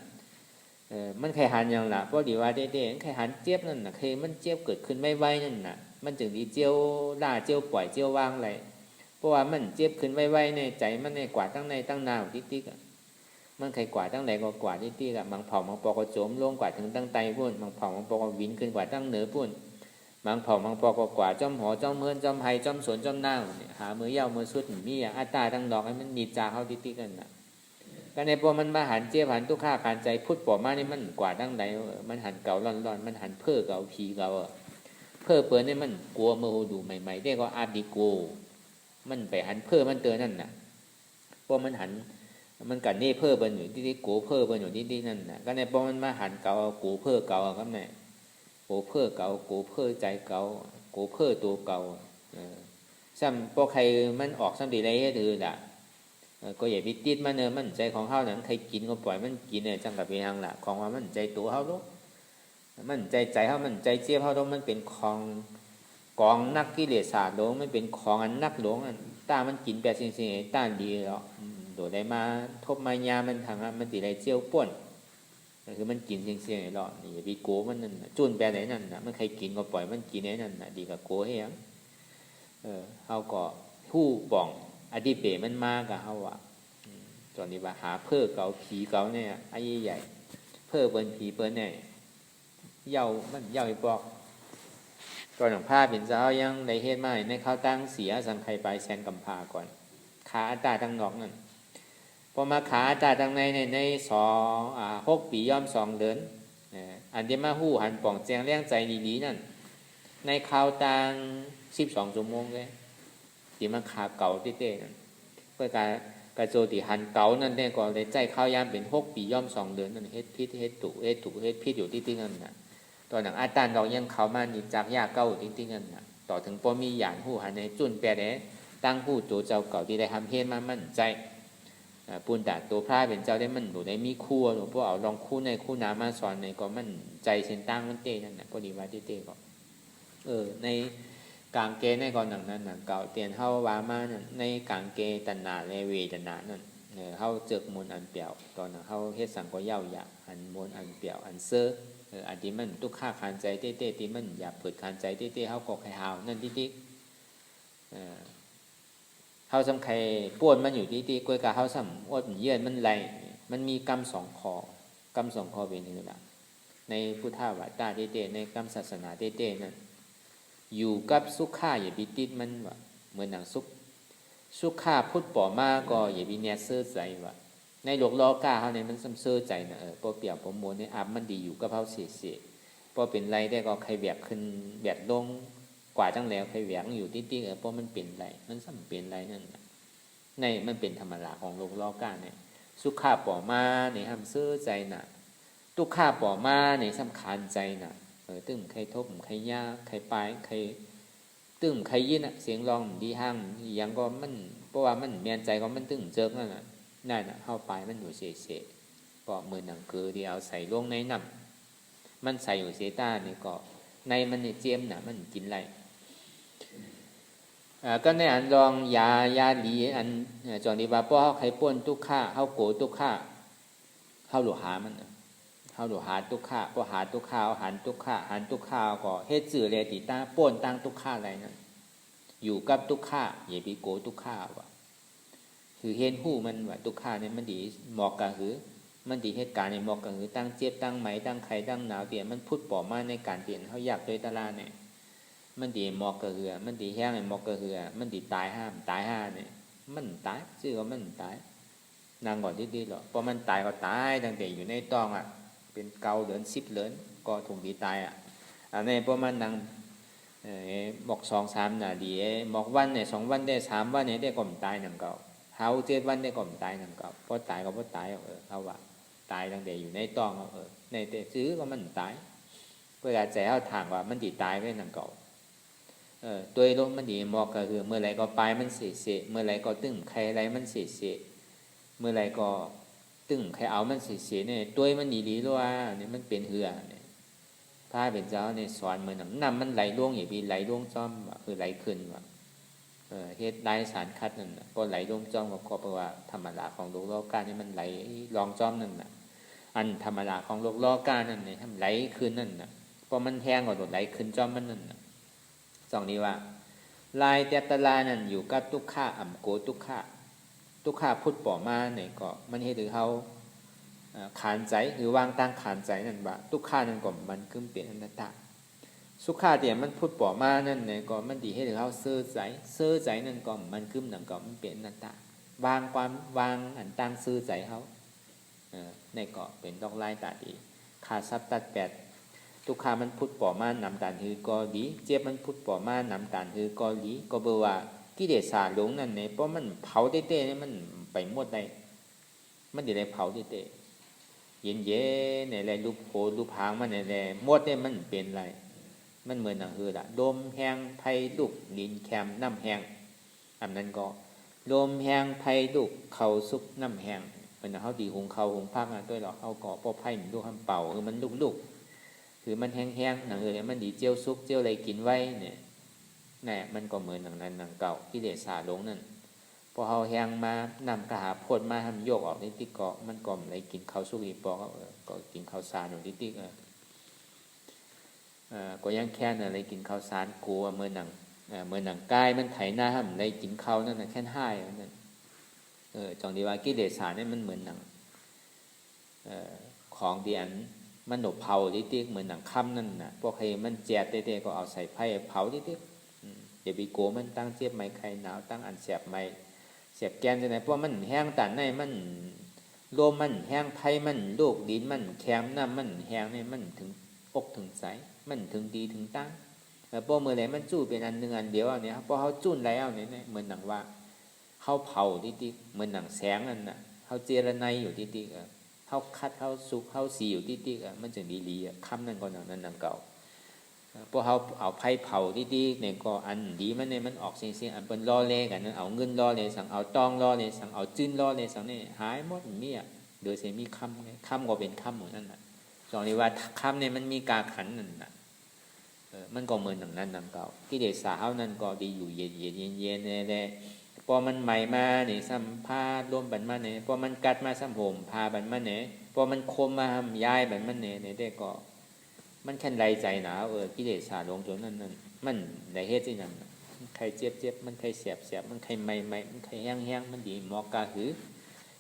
มันใครหันอย่างละเพราะดีว่าเด้ๆใครหันเจ็บนั่นน่ะใครมันเจ็บเกิดขึ้นไม่ไวนั่นน่ะมันจึงดีเจียวล่าเจียวปล่อยเจียววางอะไรเพราะว่ามันเจ็บขึ้นไวๆในใจมันในกว่าตั้งในตั้งนาวติ๊กๆมันใครกว่าตั้งไหนก็กว่าติ๊กๆบางเผาบางปอก็โจมลงกว่าถึงตั้งไตพุ่นบางเผาบางปอก็วินขึ้นกว่าตั้งเหนือพุ่นบางเผาบางปอก็กว่าจอมหอจอมเฮินจอมไห้จอมสวนจอมนาวหามือเย้ามือสุดมีอัตตาตั้งดอกให้มันมีจาเฮาติ๊กๆกันน่ะก็ในพอมันมาหันเจี๊ยบหันทุกข้าการใจพุทธปอมานี่มันกว่าตั้งใดมันหันเก่าร้อนๆมันหันเพ้อเก่าผีเก่าเพ้อเปิดนี่มันกลัวเมื่อดูใหม่ๆได้ก็อาดิโกมันไปหันเพ้อมันเตือนนั่นน่ะพอมันหันมันกันนี่เพ้อเปิ้นอยู่ที่โกเพ้อเปิ้นอยู่ที่นั่นน่ะก็ในพอมันมาหันเก่าโกเพ้อเก่าครับเนี่ยโกเพ้อเก่าโกเพ้อใจเก่าโกเพ้อตัวเก่าซ้ำพอใครมันออกซ้ำดีไรให้ถือล่ะก็อย่าไปติดมันมันใจของเฮานั้นใครกินก็ปล่อยมันกินจังกับเป็นทางละของว่ามันใจตัวเฮาลูกมันใจเฮามันใจเจี๊ยบเฮาลูกมันเป็นของกองนักกิเลสศาสตร์หลงมันเป็นของอันนักหลงอันตามันกินแปดสิ่งต้านดีแล้วโดดได้มาทบมายามันทางมันติได้เจียวป่นคือมันกินสิ่งๆหรอกนี่อย่าไปโกมันนั่นจุนแปลไหนนั่นน่ะมันใครกินก็ปล่อยมันกินไหนนั่นน่ะดีกับโกให้ยังเฮาก็ผู้ป่องอดีเปมันมากกับเฮาอ่ะตอนนี้ว่าหาเพื่อเกาผีเกาเนี่ยไอ้ใหญ่เพื่อเปิ้นผีเปิ้นเนี่ยเย้ามันเย้าไอ้ปอก ก่อนหลวงพ่อเป็นเจ้ายังได้เฮ็ดมาในเขาตั้งเสียสังไคไปแซนกำพาก่อนขาอัตตาตั้งนอกนั่นพอมาขาอัตตาตั้งใน6 ปีย่อม2 เดือนอันที่มาหู้หันป่องแจงแรงใจดีๆนั่นในข่าวต่าง12 ชั่วโมงเลยที่มันขาเก่าเต้ๆนั่นเพื่อการกระโจติหันเก่านั่นได้ก็เลยใจข้าวยามเป็น6 ปีย่อม2 เดือนนั่นเฮ็ดพิษเฮ็ดถูกเฮ็ดพิษอยู่ที่นั่นน่ะตอนหนังอาจารย์เรายังเขามานี่จากยาเก่าที่นั่นน่ะต่อถึงพอมีหยานหู้หันในจุนแปดตั้งหู้ตัวเจ้าเก่าที่ได้ทำเฮ็ดมามั่นใจปูนตาตัวพระเป็นเจ้าได้มันหนูได้มีคู่หนูพวกเอาลองคู่ในคู่น้ำมาสอนในก็มันใจเส้นตั้งมันเต้นั่นน่ะพอดีว่าเต้ก็ในกางเกในก่อนหนังนั้นน่ะเก่าเตียนเฮาวามานั่นในกางเกตัณหาและเวทนานั่นเฮาเจกมนอันเปียวตอนนั้นเฮาเฮ็ดสังก็เย้าหยาอันมนอันเปียวอันเซออันที่มันทุกข้าคานใจเต้ๆที่มันอยากเปิดคานใจเต้ๆเฮาก็ให้หาวนั่นที่เฮาสำใครป่วนมันอยู่ที่กวยกะเฮาสำอดเยือนมันไหลมันมีกรรม2 ข้อกรรม2 ข้อเป็นนี่ล่ะในพุทธวาตาเต้ๆในกรรมศาสนาเต้ๆนั่นอยู่กับสุขาอย่าไปติดมันว่าเหมือนหนังสุขาพุทธป่อมาก็อย่าไปแนเสื้อใจว่าในโลกล้อกาเฮาเนี่ยมันซ้ำเสื้อใจนะบ่เปรียบบ่มวนในอับมันดีอยู่กับเฮาเสียๆบ่เป็นไรได้ก็ใครแบกขึ้นแบกลงกว่าจังแล้วใครแหวงอยู่ติๆเพราะมันเป็นไรมันซ้ำเป็นไรนั่นในมันเป็นธรรมดาของโลกล้อกาเนี่ยสุขาป่อมาเนี่ยห้ามเสื้อใจน่ะทุกขาป่อมาเนี่ยสำคัญใจน่ะตึ้มใครทบใครยาใครปลายใครตึ้มใครยินเสียงร้องดีห้างยังก็มันเพราะว่ามันแม่นใจก็มันตึ้มเจิกนั่นน่ะเข้าไปมันอยู่เฉยๆก็เหมือนหนังคือที่เอาใส่ลงในน้ำมันใส่อยู่เสต้านี่ก็ในมันเนี่ยเจียมน่ะมันกินไรก็ในอันลองยาหลีอันจองดีว่าเพราะเขาใครป้นทุกข้าเขาโกทุกข้าเขาหลวหามันเฮาดูหาทุกข้าพอหาทุกข้าหันทุกข้าหันทุกข้าก็เฮ็ดสื่อเลยติตาป่นตั้งทุกข้าอะไรนั่นอยู่กับทุกข้าอย่าไปโกทุกข้าว่ะคือเห็นหู้มันว่าทุกข้าเนี่ยมันดีเหมาะกับหือมันดีเหตุการณ์ในเหมาะกับหือตั้งเจ็บตั้งไหมตั้งไข้ตั้งหนาวเตียมันพุดป่อมาในการเตียนเฮาอยากโดยตะลาเนี่ยมันดีเหมาะกับหือมันดีแห้งเหมาะกับหือมันดีตายห้ามตายห้าเนี่ยมันตายชื่อว่ามันตายนางก่อนดีๆหรอกพอมันตายก็ตายตั้งแต่อยู่ในตองเป็นเกาเดือน10 เหรียญก็ถูกดีตายอันนี้ประมาณนังบอก2-3 นาทีบอกวันเนี่ย2 วันได้3 วันเนี่ยได้ก่อมตายหนังเก่าเฮา7 วันได้ก่อมตายหนังเก่าพอตายก็พอตายเขาว่าตายตั้งแต่อยู่ในต้องในแต่ซื้อก็มันตายเพื่อใจเขาถามว่ามันดีตายไว้หนังเก่าตัวลมมันดีบอกก็คือเมื่อไรก็ปลายมันเสียเมื่อไรก็ตึ้งใครอะไรมันเสียเมื่อไรก็ตึงใครเอามันเสียเนี่ยตัวมันดีๆว่าเนี่ยมันเป็นเหือเนี่ยพระเป็นเจ้าเนี่ยสอนเหมือนน้ำมันไหลล่วงอย่างพี่ไหลล่วงจ้อมคือไหลขึ้นว่าเฮ็ดได้สารคัดนั่นก็ไหลล่วงจ้อมก็เพราะว่าธรรมดาของโลกล้อกานี่มันไหลลองจ้อมนั่นน่ะอันธรรมดาของโลกล้อกานั่นเนี่ยทำไหลขึ้นนั่นน่ะพอมันแทงก็โดดไหลขึ้นจ้อมมันนั่นน่ะสองนี้ว่าลายแต่ตะลานั่นอยู่กับทุกข้าอ่ำโกทุกข้าพุทธป่อมาเนี่ยก็มันเฮ็ดให้เฮาขานใจหรือวางตั้งขานใจนั่นว่าทุกข้านั่นก็มันคึมเปลี่ยนอนัตตาสุขาเตียมันพุทธป่อมานั่นเนี่ยก็มันดีให้ถึงเฮาเสื้อใจนั่นก็มันคึมนั่นก็มันเปลี่ยนอนัตตาวางความวางอันตั้งซื้อใจเฮาในก็เป็นดอกลายตาดีขาดทรัพย์ตัดแปดทุกข้ามันพุทธป่อมานำตานหือก็ดีเจ็บมันพุทธป่อมานำตานหือก็ดีก็เบอว่ากิเลสสาหลงนั่นเนี่ยเพราะมันเผาเต้ๆนี่มันไปหมดได้มันจะได้เผาเต้ๆเย็นๆในอะไรรูปโผรูปหางมันในอะไรหมดเนี่ยมันเป็นไรมันเหมือนหนังหือละลมแห้งไผ่ลูกดินแคมน้ำแห้งอันนั้นก็ลมแห้งไผ่ลูกเขาซุกน้ำแห้งเป็นเฮาดีหุงเขาหุงพักด้วยหรอกเอาก่อพอไผ่มันลูกทำเป่ามันลูกคือมันแห้งๆหนังหือมันดีเจียวซุกเจียวอะไรกินไว้เนี่ยนี่มันก็เหมือนหนังนั้นหนังเก่ากิเลสสาหลงนั่นพอเฮาแห้งมานำกระหาพดมาทำโยกออกในติ๊กเกาะมันก็เลยกินข้าวสุกีปอกก็กินข้าวสารอยู่ติ๊กก็ยังแค่น่ะเลยกินข้าวสารกลัวเมื่อหนังกายมันไถหน้าทำเลยกินข้าวนั่นน่ะแค่ห้ายนั่นจองดีว่ากิเลสสารนี่มันเหมือนหนังของที่อัน มันหนบเผาติ๊กๆเหมือนหนังค่ำนั่นน่ะพวกใครมันแจดเต้ๆก็เอาใส่ไผ่เผาติ๊กๆอย่าไปโกมันตั้งเจี๊ยบไม้ไข่หนาวตั้งอันเสียบไม้เสียบแกนจะไหนเพราะมันแห้งตันในมันลมมันแห้งไผ่มันโลกดินมันแคมน้ำมันแห้งเนี่ยมันถึงอกถึงใสมันถึงดีถึงตั้งพอเมื่อไหร่มันจู้เป็นอันหนึ่งอันเดียวเนี่ยพอเขาจุ้นแล้วเนี่ยเหมือนหนังว่าเขาเผาติ๊กๆเหมือนหนังแสงนั่นน่ะเขาเจรไนอยู่ติ๊กๆเขาคัดเขาสุกเขาสีอยู่ติ๊กๆมันจึงดีๆค่ำนั่นก็หนังนั้นหนังเก่าพอเขาเอาไผ่เผาติ๊กๆเนี่ยก็อันดีมันเนี่ยมันออกเสียงอันเป็นล่อเล่กันนั่นเอาเงินล่อเล่สั่งเอาตองล่อเล่สั่งเอาจื้นล่อเล่สั่งเนี่ยหายหมดมีอ่ะโดยเสียมีค่ำไงค่ำก็เป็นค่ำเหมือนนั่นน่ะสองนี้ว่าค่ำเนี่ยมันมีกาขันนั่นน่ะมันก็เหมือนหนังนั้นหนังเก่ากิเลสสาวนั่นก็ดีอยู่เย็นเย็นเย็นเย็นเนี่ยพอมันใหม่มาเนี่ยสัมภาษณ์ร่วมบันมาเนี่ยพอมันกัดมาสัมโหมพาบันมาเนี่ยพอมันคมมาทำย้ายบันมาเนี่ยได้ก็มันแค่ไรใจหนากิเลสสาลงจนนั่นมันในเหตุที่นั่นใครเจ็บเจ็บมันใครเสียบเสียบมันใครใหม่ใหม่มันใครแห้งแห้งมันดีหมอกาหือ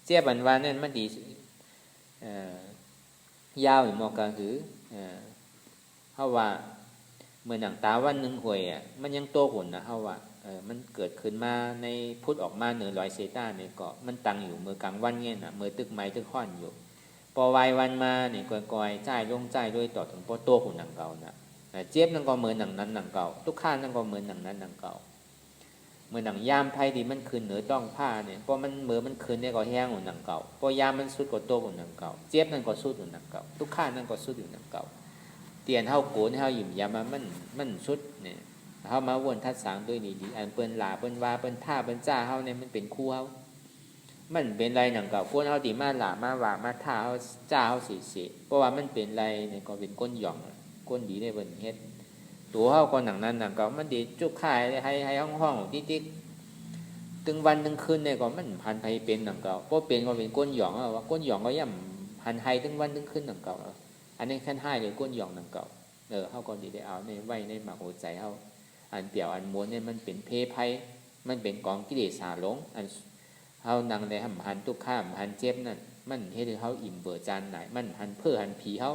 เจ็บบันวานนั่นมันดียาวหมอกาหือเพราะว่าเมื่อหนังตาวันหนึ่งหวยมันยังโตหุ่นนะเขาว่ามันเกิดขึ้นมาในพุทธออกมาเหนือลอยเซต้าเนี่ยก็มันตั้งอยู่เมื่อกลางวันเงี้ยนะเมื่อตึกไม้ตึกข้อนอยู่พอวัยวันมาเนี่ยก่อยๆจ่ายลงจ่ายด้วยต่อถึงพอโตหุ่นหนังเก่านะเจี๊ยบนั่นก็เหมือนหนังนั้นหนังเก่าทุกข้านั่นก็เหมือนหนังนั้นหนังเก่าเมื่อหนังยามไพ่ดีมันคืนเหนือต้องผ้าเนี่ยพอมันเมื่อมันคืนเนี่ยก็แห้งหุ่นหนังเก่าพอยามมันสุดก็โตหุ่นหนังเก่าเจี๊ยบนั่นก็สุดหุ่นหนังเก่าทุกข้านั่นก็สุดหุ่นหนังเก่าเตียนเฮาโกนเฮาหยิมยามันสุดเนี่ยเฮามาวนทัดสางด้วยดีอันเปิ้นหลาเปิ้นว่าเปิ้นท่าเปิ้นจ้าเฮาเนี่ยมันเป็นคู่เฮามันเป็นไรหนังเก่าคนเฮาดีมาหลามาว่ามาท่าเฮาจ้าเฮาสิเพราะว่ามันเป็นไรเนี่ยก็เป็นก้นหย่องก้นดีได้เปิ้นเฮ็ดตัวเฮาก็หนังนั้นหนังเก่ามันดีจุกขายให้ห้องๆติ๊กๆตึงวันตึงคืนเนี่ยก็มันพันไผเป็นหนังเก่าบ่เป็นก็เป็นก้นหย่องว่าก้นหย่องก็ย่ำพันไผตึงวันตึงคืนหนังเก่าอันนี้ขั้น5เลยก้นหย่องหนังเก่าเฮาก็ดีได้เอาในไว้ในหมักหัวใจเฮาอันเปียวอันม้วนเนี่ยมันเป็นเพไผมันเป็นกองกิเลสสาหลงอันเฮานั่งได้หันทุกข้ามหันเจ็บนั่นมันเฮ็ดให้เฮาอิ่มเบื่อจานไหนมันหันเพ้อหันผีเฮา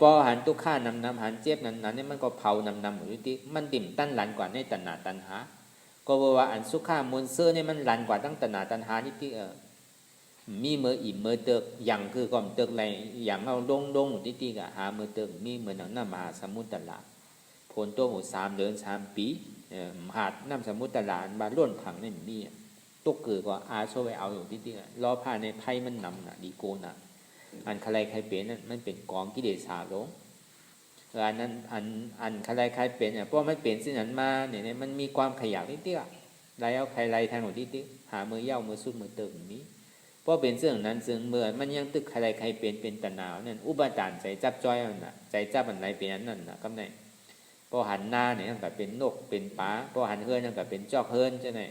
พอหันทุกข้านำหันเจ็บนั้นเนี่ยมันก็เผานำอยู่ที่มันดิ่มตั้นหลันกว่าในตัณหาตัณหาก็ว่าอันสุขามูลเสื้อเนี่ยมันหลันกว่าตั้งตัณหาตัณหานี่ที่มีเมื่ออิ่มเมื่อเติกอย่างคือก่อมเติกอะไรอย่างเอาดงติ๊กหาเมื่อเติกมีเหมือนหนังน้ำมหาสมุทรตลาดผลตัวหมู3 เดือน 3 ปีหาดน้ำสมุทรตลาดบานล้วนผังนี่มีตกเกิดก็อาโซไว้เอาอยู่ติ๊กล้อผ้าในไพ่มันนำน่ะดีโกน่ะอันใครเป็นนั่นมันเป็นกองกิเลสสาลงอันนั้นอันใครเป็นเพราะมันเป็นสิ่งนั้นมาเนี่ยมันมีความขยันติ๊กไรเอาใครไรทางของติ๊กหาเมื่อเย้าเมื่อสุดเมื่อเติกนี้เพราะเป็นเรื่องนั้นซึ่งเมื่อมันยังตึกใครเป็นตะหนาวนั่นอุบาทานใจจับจ้อยนั่นน่ะใจจับอันไหนเป็นอันนั้นน่ะกำไนพอหันหน้าเนี่ยมันก็เป็นนกเป็นปลาพอหันเฮือนมันก็เป็นจอกเฮือนใช่ไหม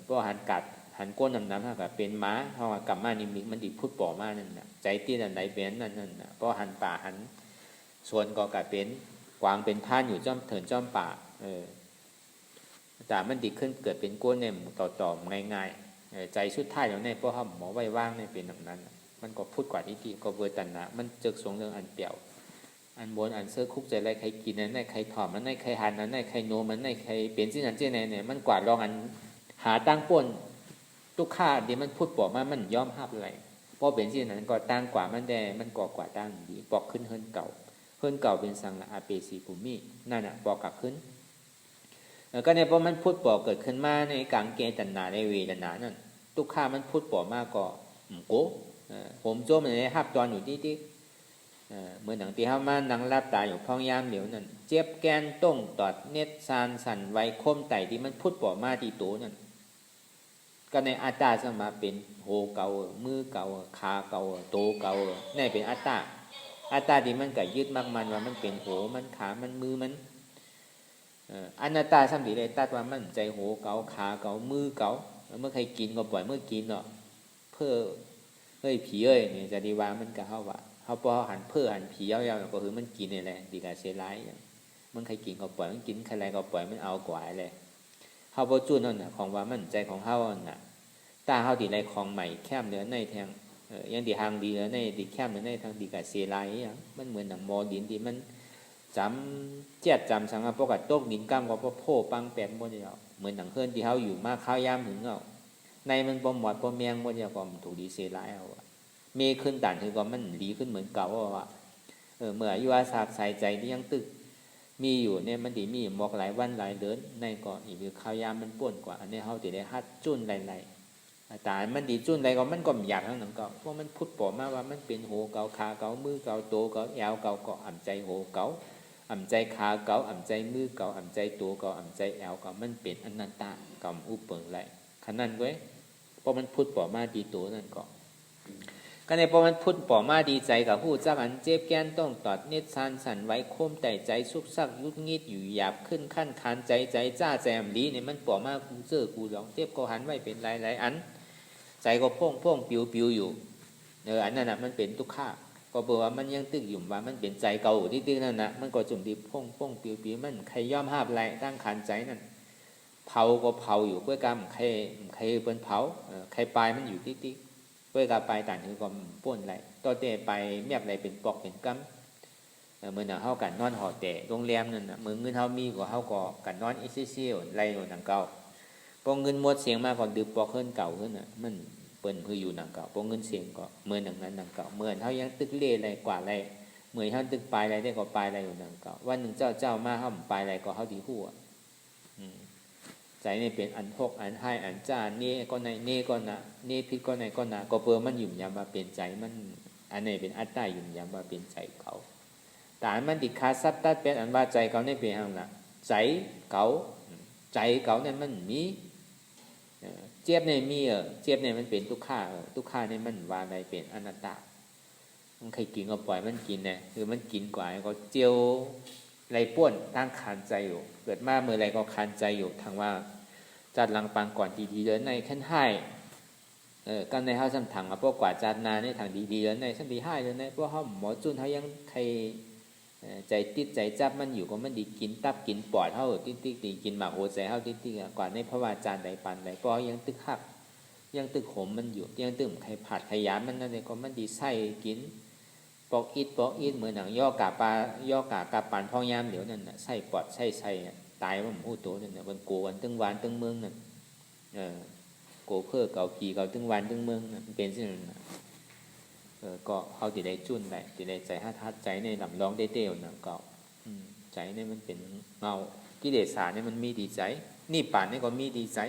พอหันกัดหันก้นน้ำมันก็เป็นม้าเพราะว่ากลับมานิมิตมันดิพุทธป่อมานั่นน่ะใจที่อันไหนเป็นนั่นน่ะพอหันป่าหันส่วนก็กลายเป็นกวางเป็นท่านอยู่จ้อมเถินจ้อมป่าแต่มันดิขึ้นเกิดเป็นก้นเนี่ยต่อง่ายใจสุดท้ายแล้วเนี่ยพวกเขาหมอไว้ว่างเนี่ยเป็นแบบนั้นมันก็พูดกว่าที่ก็เวอร์ตันนะมันเจอสงเรื่องอันเปี่ยวอันบนอันเสื้อคุกใจอะไรใครกินนั้นไหนใครถอดมันไหนใครหันนั้นไหนใครโน้มันไหนใครเปลี่ยนสิ่งนั้นเจ้าไหนเนี่ยมันกว่าลองอันหาตั้งป่นทุกข้าเดี๋ยวมันพูดบอกมามันย้อมหับอะไรเพราะเป็นสิ่งนั้นก็ตั้งกว่ามันแดมันก่อกว่าตั้งดีปอกขึ้นเฮินเก่าเป็นสังละอาเปสีภูมินั่นน่ะปอกกลับขึ้นก็เนี่ยพอมันพูดบอกเกิดขึ้นมาในกลางเกตันนาในเวทนานั่นทุกข้ามันพูดบอกมากก็โก้ผมโจมในหับตอนอยู่ที่เมื่อหนังที่เขามานั่งรับตาอยู่พ้องยามเหลียวนั่นเจ็บแกนต้งตอดเน็ตซานสันไวคมไตที่มันพูดบอกมาที่โตนั่นก็ในอัตตาสมาเป็นโหเก่ามือเก่าขาเก่าโตเก่านี่เป็นอัตตาที่มันก็ยึดมั่นว่ามันเป็นโหมันขามันมือมันอนัตตาสัมผัสได้ตัดว่ามันใจโหเก่าขาเก่ามือเก่าเมื่อใครกินก็ปล่อยเมื่อกินเนาะเพื่อเฮ้ยผีเนี่ยจะดีว่ามันก็เขาว่าเขาพอหันเพื่อหันผียาวๆก็คือมันกินนี่แหละดีกว่าเสียร้ายมันใครกินก็ปล่อยมันกินใครก็ปล่อยมันเอากว่าเลยเขาพอจุดนั่นน่ะของว่ามันใจของเขาน่ะตาเขาดีไรของใหม่แคบเนื้อในแทง ยังดีหางดีแล้วในดีแคมในทางดีกับเสียไรมันเหมือนหนังมอดินที่มันจำเจ็ดจำสังพวกกับโต๊ะดินก้ามก็พอโพปังแปมหมดเดียวเหมือนหนังเพื่อนที่เขาอยู่มากข้าวยามถึงเอาในมันปมหมดปมแมงหมดเดียวก็มันถูกดีเสียไรเอาเมฆขึ้นด่านคือก็มันดีขึ้นเหมือนเก่าว่าเมื่ออายุอาสาใส่ใจที่ยังตึกมีอยู่เนี่ยมันดีมีหมอกหลายวันหลายเดือนในก่อนอีกคือข้าวยามมันป่วนกว่าอันนี้เขาจะได้ฮัดจุนหลายๆแต่มันดีจุนใดก็มันก็อยากทั้งนั้นก็เพราะมันพุทธบอกมาว่ามันเป็นโหเกาขาเกามือเกาโตเกาแอวเกาก็อ่ำใจโหเกาอ่ำใจขาเกาอ่ำใจมือเกาอ่ำใจตัวเกาอ่ำใจแอวเกามันเป็นอนัตตาเกาอุปเปิงไรขนาดเว้ยเพราะมันพุทธบอกมาดีตัวนั่นก็ในพอมันพุทธบอกมาดีใจกับผู้จักอันเจ็บแก้นต้องตอดเนตรสันสันไว้โคมแต่ใจซุกซักยุดงิดอยู่หยาบขึ้นขั้นคานใจจ้าแจมลีเนี่ยมันบอกมากูเจอกูร้องเจ็บก็หันไว้เป็นหลายอันใจก็พ่งปิวอยู่อันนั้นน่ะมันเป็นทุกข์ก็บอกว่ามันยังตึกอยู่ว่ามันเป็นใจเก่าที่ตึกนั่นน่ะมันก็จุ่มดีพ่งปิวมันใครย่อมห้าบไรตั้งคานใจนั่นเผาก็เผาอยู่ด้วยกันใครเป็นเผาใครปลายมันอยู่ติ๊กเพื่อการไปต่างคือก็ป่นไรต่อเตะไปเมียบไรเป็นปอกเป็นกัมเมื่อหนังเขากันนอนหอเตะโรงแรมนั่นน่ะเมื่อเงินเขามีก็เขาก็กันนอนอิซิซิลไรหนังเก่าพอเงินหมดเสียงมาก่อนดื้อปอกขึ้นเก่าขึ้นน่ะมันเปิ่นคืออยู่หนังเก่าพอเงินเสียงก็เมื่อหนังนั้นหนังเก่าเมื่อเขายังตึกเล่ไรกว่าไรเมื่อเขาตึกปลายไรได้ก็ปลายไรอยู่หนังเก่าวันหนึ่งเจ้ามาเขาปลายไรก็เขาดีหัวใจนี่เป็นอันพกอันให้อันจ้าเน่ก็ในเน่ก็นะเน่พิษก็ในก็นะก็เปิดมันหยุ่มยำมาเป็นใจมันอันนี้เป็นอัตตาหยุ่มยำมาเป็นใจเขาแต่มันติดคาซับตัดเป็นอันว่าใจเขาเนี่ยเป็นอะไรล่ะใจเขาเนี่ยมันมีเจี๊ยบเนี่ยมีเจี๊ยบเนี่ยมันเป็นทุกข้าทุกข้าเนี่ยมันว่าอะไรเป็นอนัตตามันใครกินก็ปล่อยมันกินเนี่ยคือมันกินกว่าก็เจียวไรป้วนตั้งคานใจอยู่เกิดมาเมื่อไรก็คานใจอยู่ทางว่าจัดลังปังก่อนดีๆเลยในขั้นให้กันในเขาสัมถังพวกกว่าจัดนาในทางดีๆเลยในสันดีให้เลยในพวกเขาหมอจุนเขายังใครใจติดใจจับมันอยู่ก็มันดีกินตับกินปอดเขาติ๊กดีกินหมากโอใจเขาติ๊กกว่าในพระวาจารใดปันใดเพราะยังตึกหักยังตึกขมมันอยู่ยังตึกใครผัดขยานมันนั่นเองก็มันดีไส้กินปอกอิดเหมือนหนังย่อกาปันพ่อยามเดี๋ยวนั่นน่ะไส้ปอดไส้ตายว่าหมูตัวนั่นน่ะมันโกวันตึงวานตึงเมืองนั่นโกเพื่อเก่าขี่เก่าตึงวานตึงเมืองนั่นเป็นสิ่งนั้นก็เขาติได้จุนได้ติได้ใจทัดใจในลำร้องได้เตี้ยวนั่นก็ใจนี่มันเป็นเงากิเลสาเนี่ยมันมีดีใจนี่ป่านนี่ก็มีดีใจ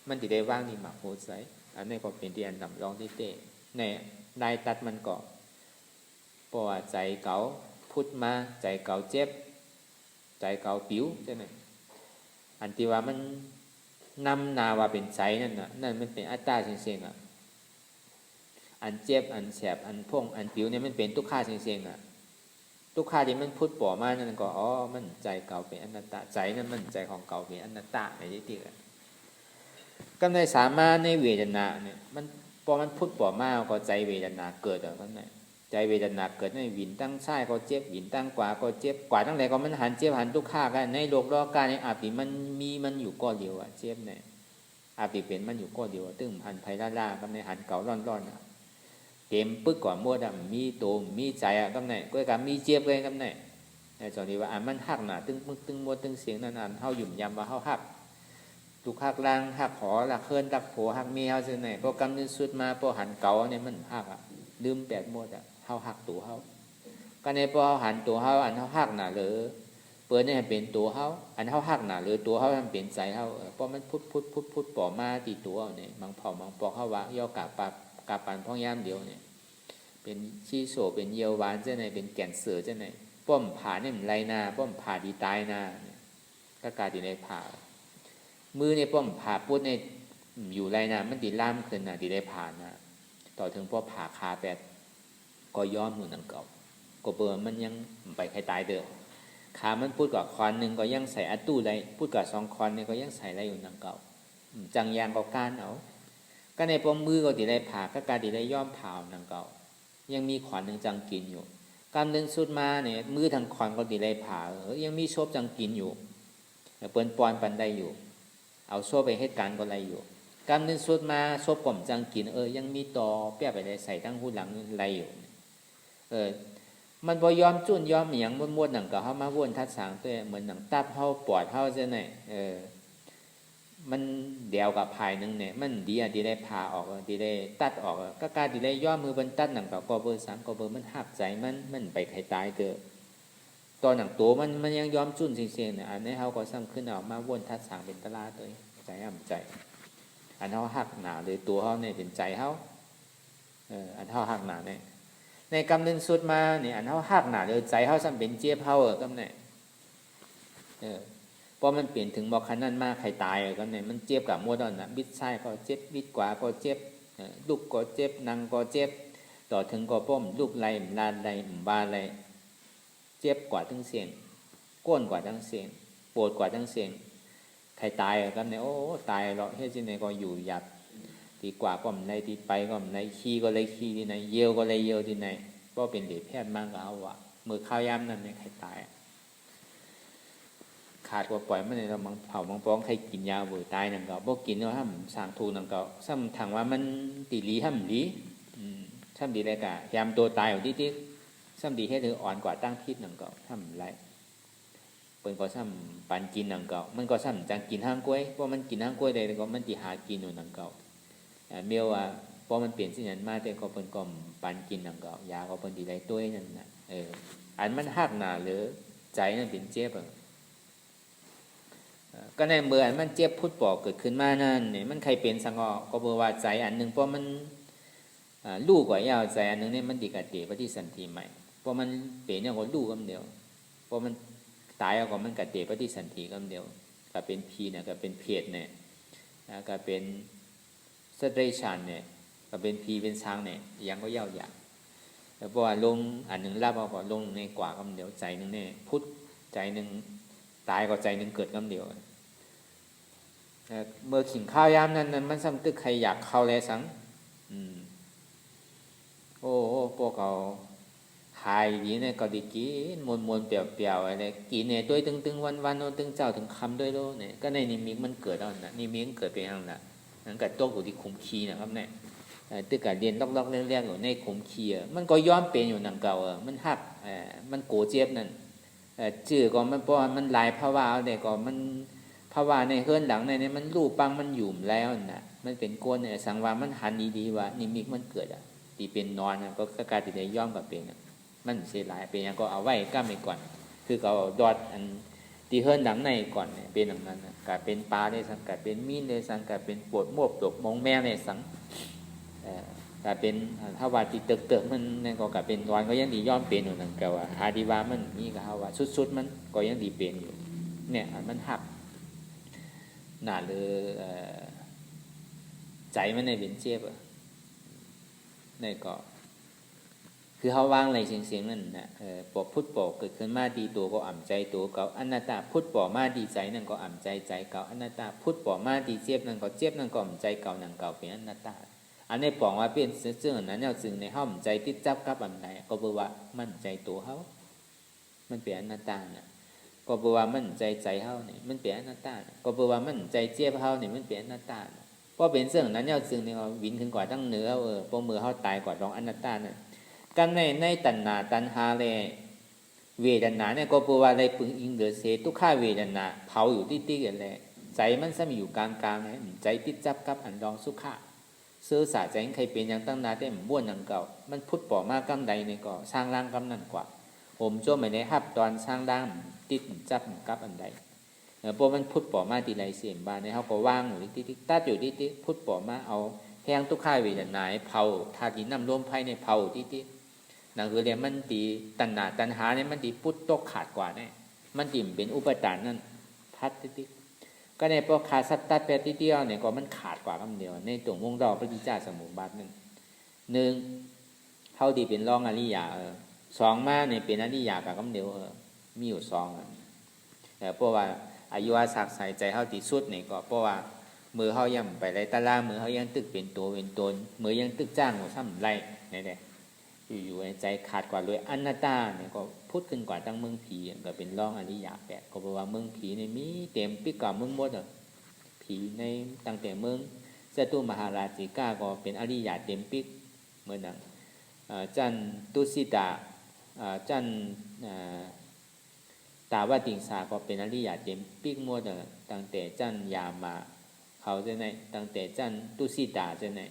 มันติได้ว่างนี่หมักโหใจอันนี้ก็เป็นที่อันลำร้องได้เตี้ยในได้ตัดมันก็เพราะว่าใจเก่าพุทธมาใจเก่าเจ็บใจเก่าปิ้วใช่ไหมอันที่ว่ามันนำนาว่าเป็นใจนั่นน่ะนั่นมันเป็นอัตตาเสียงอันเจ็บอันแสบอันพ่งอันปิ้วเนี่ยมันเป็นทุกข้าเสียงทุกข้าที่มันพุทธป่อมานั่นก็มันใจเก่าเป็นอนัตตาใจนั่นมันใจของเก่าเป็นอนัตตาในที่ติก็ในสามารถในเวทนาเนี่ยมันพอมันพุทธป่อมาก็ใจเวทนาเกิดแล้วก็เนี่ยใจเวทนาเกิดในวินตั้งใช่ก็เจ็บวินตั้งกว่าก็เจ็บกว่าตั้งแต่ก็มันหันเจ็บหันทุกข้ากันในโลกรอการในอาบิมันมีมันอยู่ก้อนเดียวเจ็บเนี่ยอาบิเป็นมันอยู่ก้อนเดียวตึ้งพันไพล่ากับในหันเก่าร้อนเต็มปึ๊กก่อนมัวดำมีโตมีใจกับไหนก็กับมีเจ็บเลยกับไหนในตอนนี้ว่ามันหักหนาตึ้งมึกตึ้งมัวตึ้งเสียงนั่นเฮาหยุ่มยำว่าเฮาหักทุกหักล่างหักหอหักเคินหักโผหักมีเฮาซึ่งไหนพอกำนึงสุดมาพอหันเก่าเนี่ยมันหักลืมแปดมัวเฮาหักตัวเฮาก็ในพอหันตัวเฮาอันเฮาหักหนาเลยเปิดเนี่ยเป็นตัวเฮาอันเฮาหักหนาเลยตัวเฮามันเป็นใจเฮาเพราะมันพุดป่อมาตีตัวเนี่ยบางเผาบางปอกเฮาว่าย่อกาปันพ่อยามเดียวเนี่ยเป็นชี้โสเป็นเยียววานเจ้าไหนเป็นแก่นเสือเจ้าไหนป้อมผ่าเนี่ยมันไรนาป้อมผ่าดีตายนาเนี่ยก็กาดีในผ่ามือเนี่ยป้อมผ่าปุ๊ดเนี่ยอยู่ไรนามันดีล่ามขึ้นนะดีได้ผ่านะต่อถึงพอผ่าคาแปดก็ย้อมหนุนนังเก่าก็เปิดมันยังไปใครตายเด้อขามันพูดกับคอนหนึ่งก็ยังใส่อัตู้ไรพูดกับ2 คอนเนี่ยก็ยังใส่ไรอยู่นังเก่าจังยางก็การเอาก็ในป้อมมือก็ดีได้ผ่าก็การดีได้ย้อมผ่านังเก่ายังมีขอนหนึ่งจังกินอยู่กำนึงสุดมาเนี่ยมือทางคอนก็ดีได้ผ่ายังมีโชบจังกินอยู่เปิ้นปอนปันได้อยู่เอาโชบไปเหตุการณ์ก็ไรอยู่ กำนึงสุดมาซบผมจังกินยังมีต่อเปียไปได้ใส่ทั้งหูหลังไรอยู่มันบ่ยอมจุ่นยอมหยังม้วนๆหนังก็เฮามาวนทัดสางตัวเหมือนหนังตับเฮาปอดเฮาจังได๋มันเดียวกับภายนึงเนี่ยมันดีอ่ะดีได้ผ่าออกดีได้ตัดออกก็การดีได้ย่อมือเพิ่นตัดหนังก็เบอร์3ก็เบอร์มันหักใจมันไปไขตายเด้อตอนหนังตัวมันยังยอมจุ่นเสียงๆเนี่ยอันนี้เฮาก็ซ้ำขึ้นเอามาวนทัดสางเป็นตลาดตัวใจอ่ำใจอันเฮาหักหนาหรือตัวเฮาเนี่ยเป็นใจเฮาอันเฮาหักหนาเนี่ยในกำนึงสุดมาเนี่ยอันเฮาหักหนาเลยใจเฮาซ้ำเป็นเจี๊ยบเฮากำเนี่ยพอมันเปลี่ยนถึงบอกขนาดมากใครตายกันเนี่ยมันเจ็บกับมัวดอนนะบิดซ้ายก็เจ็บบิดขวาก็เจ็บลูกก็เจ็บนั่งก็เจ็บต่อถึงก็ป้อมลูกไหลลานไหลบาไหลเจ็บกว่าทั้งเสียงก้นกว่าทั้งเสียงปวดกว่าทั้งเสียงใครตายกันเนี่ยโอ้ตายเราเฮ้ยที่ไหนก็อยู่หยับดีกว่าก็มันในที่ไปก็มันในขี้ก็เลยขี้ที่ไหนเยี่ยวก็เลยเยี่ยวที่ไหนก็เป็นเด็กแพทย์มากกว่าเอาวะมือข้าวยำนั่นเนี่ยใครตายขาดกว่าปล่อยมันในเรามังเผามังป้องใครกินยาเบื่อตายนั่นก็บ่กินแล้วห้ามสางทูนั่นก็ซ้ำทางว่ามันตีลีห้ามลีซ้ำดีเลยกะยามตัวตายอยู่ที่ซ้ำดีให้ถืออ่อนกว่าตั้งพิษนั่นก็ห้ามไรเปิ้นก็ซ้ำปันกินนั่นก็มันก็ซ้ำจังกินห้างกล้วยเพราะมันกินห้างกล้วยได้ก็มันตีหากินอยู่นั่นก็เมียวว่าพอมันเปลี่ยนสิ่งนั้นมาแต่ก็เปิ้นก็ปันกินนั่นก็ยาก็เปิ้นดีได้ตัวนั่นน่ะอันมันหักหน้าหรือใจนั่นเป็นเจ็บก็ในเมื่ออันมันเจ็บพุทธปอกเกิดขึ้นมานั่นเนี่ยมันใครเป็นสังอก็เบอว่าใจอันหนึ่งเพราะมันลูกกว่ายาวใจอันหนึ่งเนี่ยมันดีกับเตปฏิสันติใหม่เพราะมันเปลี่ยนเนี่ยก็ลูกกันเดียวเพราะมันตายแล้วก็มันกับเตปฏิสันติกันเดียวก็เป็นพีเนี่ยก็เป็นเพศเนี่ยก็เป็นสเตรชันเนี่ยก็เป็นพีเป็นช้างเนี่ยยังก็ยาวอย่างแต่เพราะว่าลงอันหนึ่งรับเอาก็ลงในกว่ากันเดียวใจหนึ่งเนี่ยพุทธใจหนึ่งตายก็ใจหนึ่งเกิดกันเดียวเมื่อขิงข้าวยามนั้นมันซ้ำตึกใครอยากเข้าแลสังโอ้พวกเขาหายดีเนี่ยก็ดีกินมวนเปรียวๆอะไรกินเนี่ยตัวตึงวันตึงเจ้าถึงคำด้วยโลเนี่ยก็ในนิมิตมันเกิดแล้วนะนิมิตเกิดเป็นอย่างนั้นนั่นก็ตกอยู่ที่ขุมขีนะครับเนี่ยตึกการเรียนล็อกๆเรียกๆอยู่ในขุมขีมันก็ย้อมเป็นอยู่นังเก่ามันหักมันโกเจ็บนั่นจื่อก็มันเพราะมันหลายภาวะเอาเนี่ยก็มันภาวะในเฮือนหลังในนี้มันรูปปังมันหยุ่มแล้วน่ะมันเป็นก้นเนี่ยสังวามันหันดีๆว่านิมิตมันเกิดตีเป็นนอนก็กลายเป็นย่อมกับเป็นมันเสียหลายเป็นอย่างก็เอาไว้ก้ามไปก่อนคือเขาดอดอันตีเฮือนหลังในก่อนเนี่ยเป็นอย่างนั้นกลายเป็นปลาได้สังกลายเป็นมีนได้สังกลายเป็นปวดมวบตกมองแมวในสังกลายเป็นถ้าว่าติเติกมันนั่นก็กลายเป็นนอนก็ยังดีย่อมเป็นอยู่นั่นก็ว่าอาดีว่ามันมีก็ว่าสุดๆมันก็ยังดีเป็นอยู่เนี่ยมันหักหนาเลยใจมันในเป็นเจ็บนี่ก็คือเขาวางอะไรเสียงนั่นนะปอกพุทธปอกเกิดขึ้นมาดีตัวก็อ่ำใจตัวเก่าอนัตตาพุทธปอกมาดีใจนั่นก็อ่ำใจใจเก่าอนัตตาพุทธปอกมาดีเจ็บนั่นก็เจ็บนั่นก็อ่ำใจเก่านั่นเก่าเป็นอนัตตาอันนี้ปอกว่าเป็นเสื่อนั้นเนี่ยจึงในห้องใจติดจับกับอันใดก็บอกว่ามั่นใจตัวเขามันเป็นอนัตตาเนี่ยก็บอกว่ามั่นใจใจเฮาเนี่ยมันเป็นอนัตตาก็บอกว่ามั่นใจเจี๊ยบเฮาเนี่ยมันเป็นอนัตตาเพราะเป็นเสื่อนั้นเนี่ยจึงเนี่ยวินขึ้นกว่าตั้งเหนือพอมือเฮาตายกว่ารองอนัตตาเนี่ยกันในตัณหาเลยเวทนาเนี่ยก็บอกว่าอะไรปึงอิงเหลือเศษทุกข้าเวทนาเผาอยู่ที่กันเลยใจมันซ้ำอยู่กลางๆเนี่ยใจติดจับกับอันรองสุขะซื้อสาใจใครเป็นอย่างตั้งนาได้เหมือนบ้วนอย่างเก่ามันพุทธปอมากกำใดในก่อสร้างร่างกำนั่นกว่าผมโจ้ไม่ได้ฮับตอนสร้างร่างติดจับกับอันใดเพราะมันพุทธปอมาตีไรเสียมบานในเขาก็ว่างอยู่ที่ตัดอยู่ที่พุทธปอมาเอาแห้งทุกข้าเวทนาเผาธาตุน้ำลมไฟในเผาที่นั่นคือเรียกมันตีตัณหาเนี่ยมันตีพุทธตกขาดกว่าเนี่ยมันตีเป็นอุปทานนั่นพัดที่ก็ในพวกขาดสัตตัดแปดที่เดียวเนี่ยก็มันขาดกว่าคำเดียวในตัววงดอกพระจิจาสมุปบาทนั่นหนึ่งเท่าดีเป็นรองอริยาสองมาเนี่ยเป็นอริยากับคำเดียวมีอยู่สองแต่เพราะว่าอายุอาศักใส่ใจเท่าตีสุดเนี่ยก็เพราะว่ามือเขายังไปไรตะล่ามือเขายังตึกเป็นตัวเป็นตนมือยังตึกจ้างหัวซ้ำไรนี่แหละอยู่ในใจขาดกว่าเลยอนัตตาเนี่ยก็พูดขึ้นกว่าตั้งเมืองผีก็เป็นร่องอริยาแปดก็บอกว่าเมืองผีในมีเต็มปีกว่าเมืองมดผีในตั้งแต่เมือง จตุมหาราชิกาก็เป็นอริยะเต็มปิกเหมือนนั้นจันตุสิตาจันตาวติงสาก็เป็นอริยะเต็มปิกหมดตั้งแต่จันยามาเขาจะไหนตั้งแต่จันตุสิตาจะไหน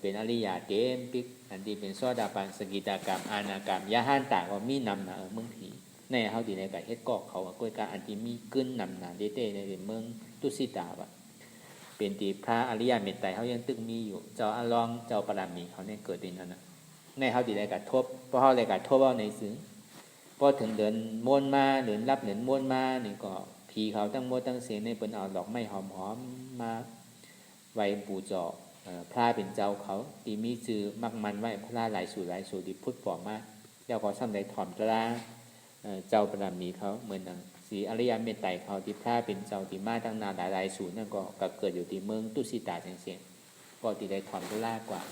เป็นอริยะเต็มปิกอันที่เป็นโสดาปันสกิทากรรมอานากรรมยะหันตาก็มีนำนะเมืองผีในเฮาที่ในกะเฮ็ดกอกเขาก็การอันที่มีกึ้นนำนาเดในเมืองตุสิตาว่ะเป็นที่พระอริยเมตไตรเขายังตึงมีอยู่เจ้าอลองเจ้าปรามีเขาเนี่ยเกิดในนั้นน่ะในเฮาที่ในกะทบเพราะเฮาในกะทบเอาในซึ้งพอถึงเดินม่วนมาเดินรับเดินม่วนมานี่ก็ผีเขาตั้งหมดตั้งเสียงในเปิ้นเอาดอกไม้หอมๆมาไว้ปูเจาะพระเป็นเจ้าเขาที่มีชื่อมักมันไว้พระหลายสู่ที่พุทธปอกมาแล้วก็ซ้ำใดถ่อมตราเจ้าประมีเขาเหมือนดังสีอริยเมตไตรเขาที่พระเป็นเจ้าที่มาตั้งนานหลายสูตรนั่นก็เกิดอยู่ที่เมืองตุสิตาเสียงก็ที่ได้ถ่อมตรากว่า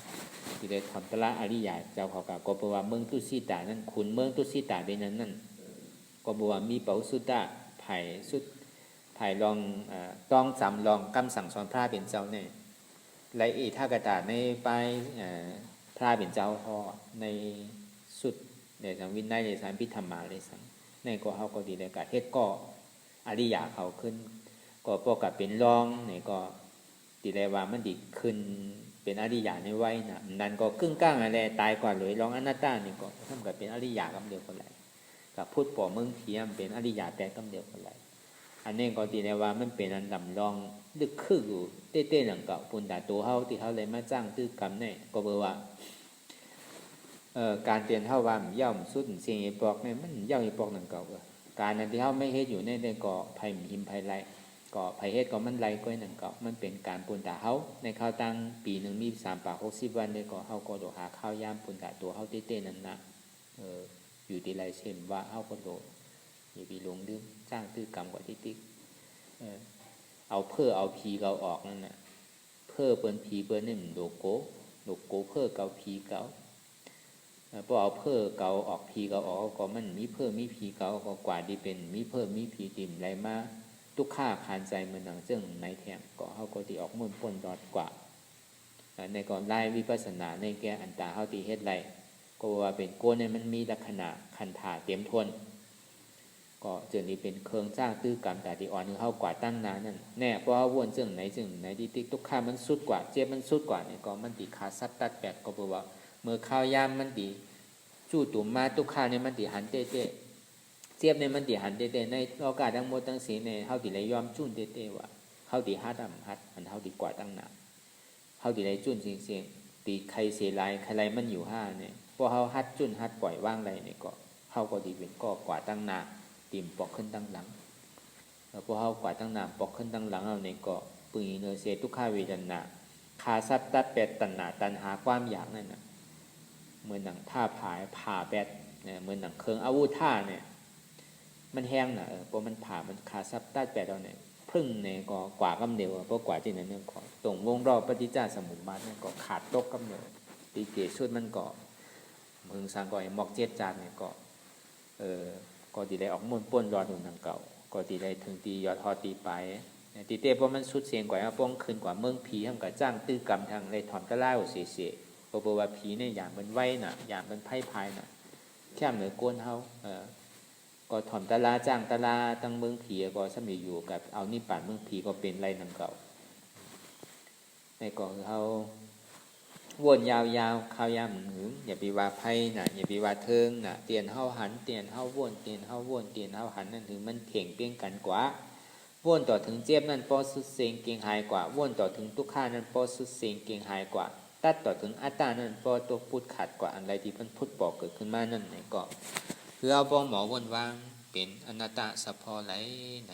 ที่ได้ถ่อมตราอริยะเจ้าเขาก็บอกว่าเมืองตุสิตานั่นคุณเมืองตุสิตาเป็นนั้นก็บอกว่ามีเปาสุตตะไผ่สุดไผ่ลองต้องจำลองคำสั่งสอนพระเป็นเจ้าเนี่ยและอีท่ากระดาษในไปพระเป็นเจ้าห่อในสุดในสังวินัยในสารพิธรรมาเลยสังในก็เขาก็ดีในการเฮ็ดก็อริยะเขาขึ้นก็ปกติเป็นรองในก็ดีเลยว่ามันดีขึ้นเป็นอริยะในไว้นะนั่นก็ครึ่งก้างอะไรตายก่อนเลยรองอนัตตานี่ก็ทำกับเป็นอริยะกำเดียวกันเลยกับพุทธปอเมืองเทียมเป็นอริยะแต่กำเดียวกันเลยอันนี้ก็ดีเลยว่ามันเป็นอันดำรองลึกคืออยู่เต้ๆหลังเก่าปุ่นตาตัวเขาที่เขาเลยมาจ้างตื้อกรรมเนี่ยก็เบอว่าการเตียนเท่าว่าย่อมสุดเสียงปอกเนี่ยมันย่อมปอกหนังเก่าการนั้นที่เขาไม่เฮ็ดอยู่ในก่อภัยหิมภัยไรก่อภัยเฮ็ดก็มันไรก้อยหนังเก่ามันเป็นการปุ่นตาเขาในข้าวตั้งปีหนึ่งมี360 วันในก่อเขาก็โดหาข้าวยามปุ่นตาตัวเขาเต้ๆนั่นนะอยู่ที่ไรเช่นว่าเขาก็โดอย่าไปหลงลืมจ้างตื้อกรรมกว่าติ๊กเอาเพื่อเอาผีเก่าออกนั่นน่ะเพื่อเปิ้นผีเปิ้นนี่มันโลโก้เพื่อเก่าผีเก่าพอเอาเพื่อเก่าออกผีเก่าออกก็มันมีเพื่อมีผีเก่าก็กว่าที่เป็นมีเพิ่มมีผีติ่มไรมาทุกข้าคานใจเหมือนหนังซึ่งในแถมก็เฮาก็ที่ออกมุ่นป่นรอดกว่าในก่อนไล่วิปัสสนาในแก่อันตาเฮาที่เฮ็ดไรก็ว่าเป็นโกนเนี่ยมันมีลักษณะคันถาเต็มทนก็เจอนี้เป็นเครื่องจ้างตื้อกรรมแต่ที่อ่อนคือเฮากว่าตั้งนานนั่นแน่เพราะว่าวนซึ่งไหนที่ติ๊กทุกข้ามันสุดกว่าเจ็บมันสุดกว่าเนี่ยก็มันติขาซัดตัดแปดก็บอกว่าเมื่อข้าวยามมันติจู่ตุ่มมาทุกข้าเนี่ยมันติหันเต้เจ็บเนี่ยมันติหันเต้ในโอกาสทั้งหมดทั้งสิ้นเนี่ยเฮาติเลยยอมจุ่นเต้ว่าเฮาติฮัดอันเฮาติกว่าตั้งนานเฮาติเลยจุ่นเสียงติใครเสียลายใครมันอยู่5เนี่ยพอเฮาฮัดจุ่นฮัดปล่อยว่างไรเนี่ยก็เฮาก็ดีเป็นก็กว่าตั้งนานติ่มปอกขึ้นตั้งหลังพอเฮากว่าตั้งนานปอกขึ้นตั้งหลังเอาเนี่ยก็ปึงเนเสทุกข้าเวทนาคาซับตัดแปดตัณหาตัณหาความอยากนั่นน่ะเหมือนหนังท่าผ่าแปดเนี่ยเหมือนหนังเครื่องอาวุธท่าเนี่ยมันแห้งน่ะพอมันผ่ามันคาซับตัดแปดเอาเนี่ยพึ่งเนี่ยก็กว่ากำเดียวเพราะกว่าที่นั่นเนี่ยก็ตรงวงรอบปฏิจจสมุปบาทเนี่ยก็ขาดตกกำเดียวตีเกชุดมันก็มึงสังก็ไอ้หมอกเจ็ดจานเนี่ยก็ก็ตีได้ออกมุ่นป่นรอดหนุนทางเก่าก็ตีได้ถึงตียอดฮอตีไปตีเต้เพราะมันสุดเสียงกว่าป้องขึ้นกว่าเมืองผีทำกับจ้างตื้อกรรมทางเลยถอนก็เล่าเสียเพราะว่าผีเนี่ยอย่างมันไว้น่ะอย่างมันไพ่พายน่ะแค่เหนือก้นเฮาก็ถอนตะลาจ้างตะลาตั้งเมืองผีก็สมัยอยู่กับเอานิพพานเมืองผีก็เป็นไรทางเก่าในก่อนเฮาวนยาวๆข้าวยามหึงอย่าไปว่าไพ่น่ะอย่าไปว่าเทิงน่ะเตียนเฮาหันเตียนเฮาวนเตียนเฮาวนเตียนเฮาหันนั่นถึงมันเพ่งเปี้ยงกันกว่าวนต่อถึงเจ็บนั่นปอสุดเสียงเก่งหายกว่าวนต่อถึงทุกข้านั่นปอสุดเสียงเก่งหายกว่าตัดต่อถึงอัตตานั่นปอตัวพุทธขัดกว่าอะไรที่เพิ่นพุทธบอกเกิดขึ้นมานั่นไหนก็คือเอาปองหมอวนวางเป็นอนัตตาสัพพอไหลไหน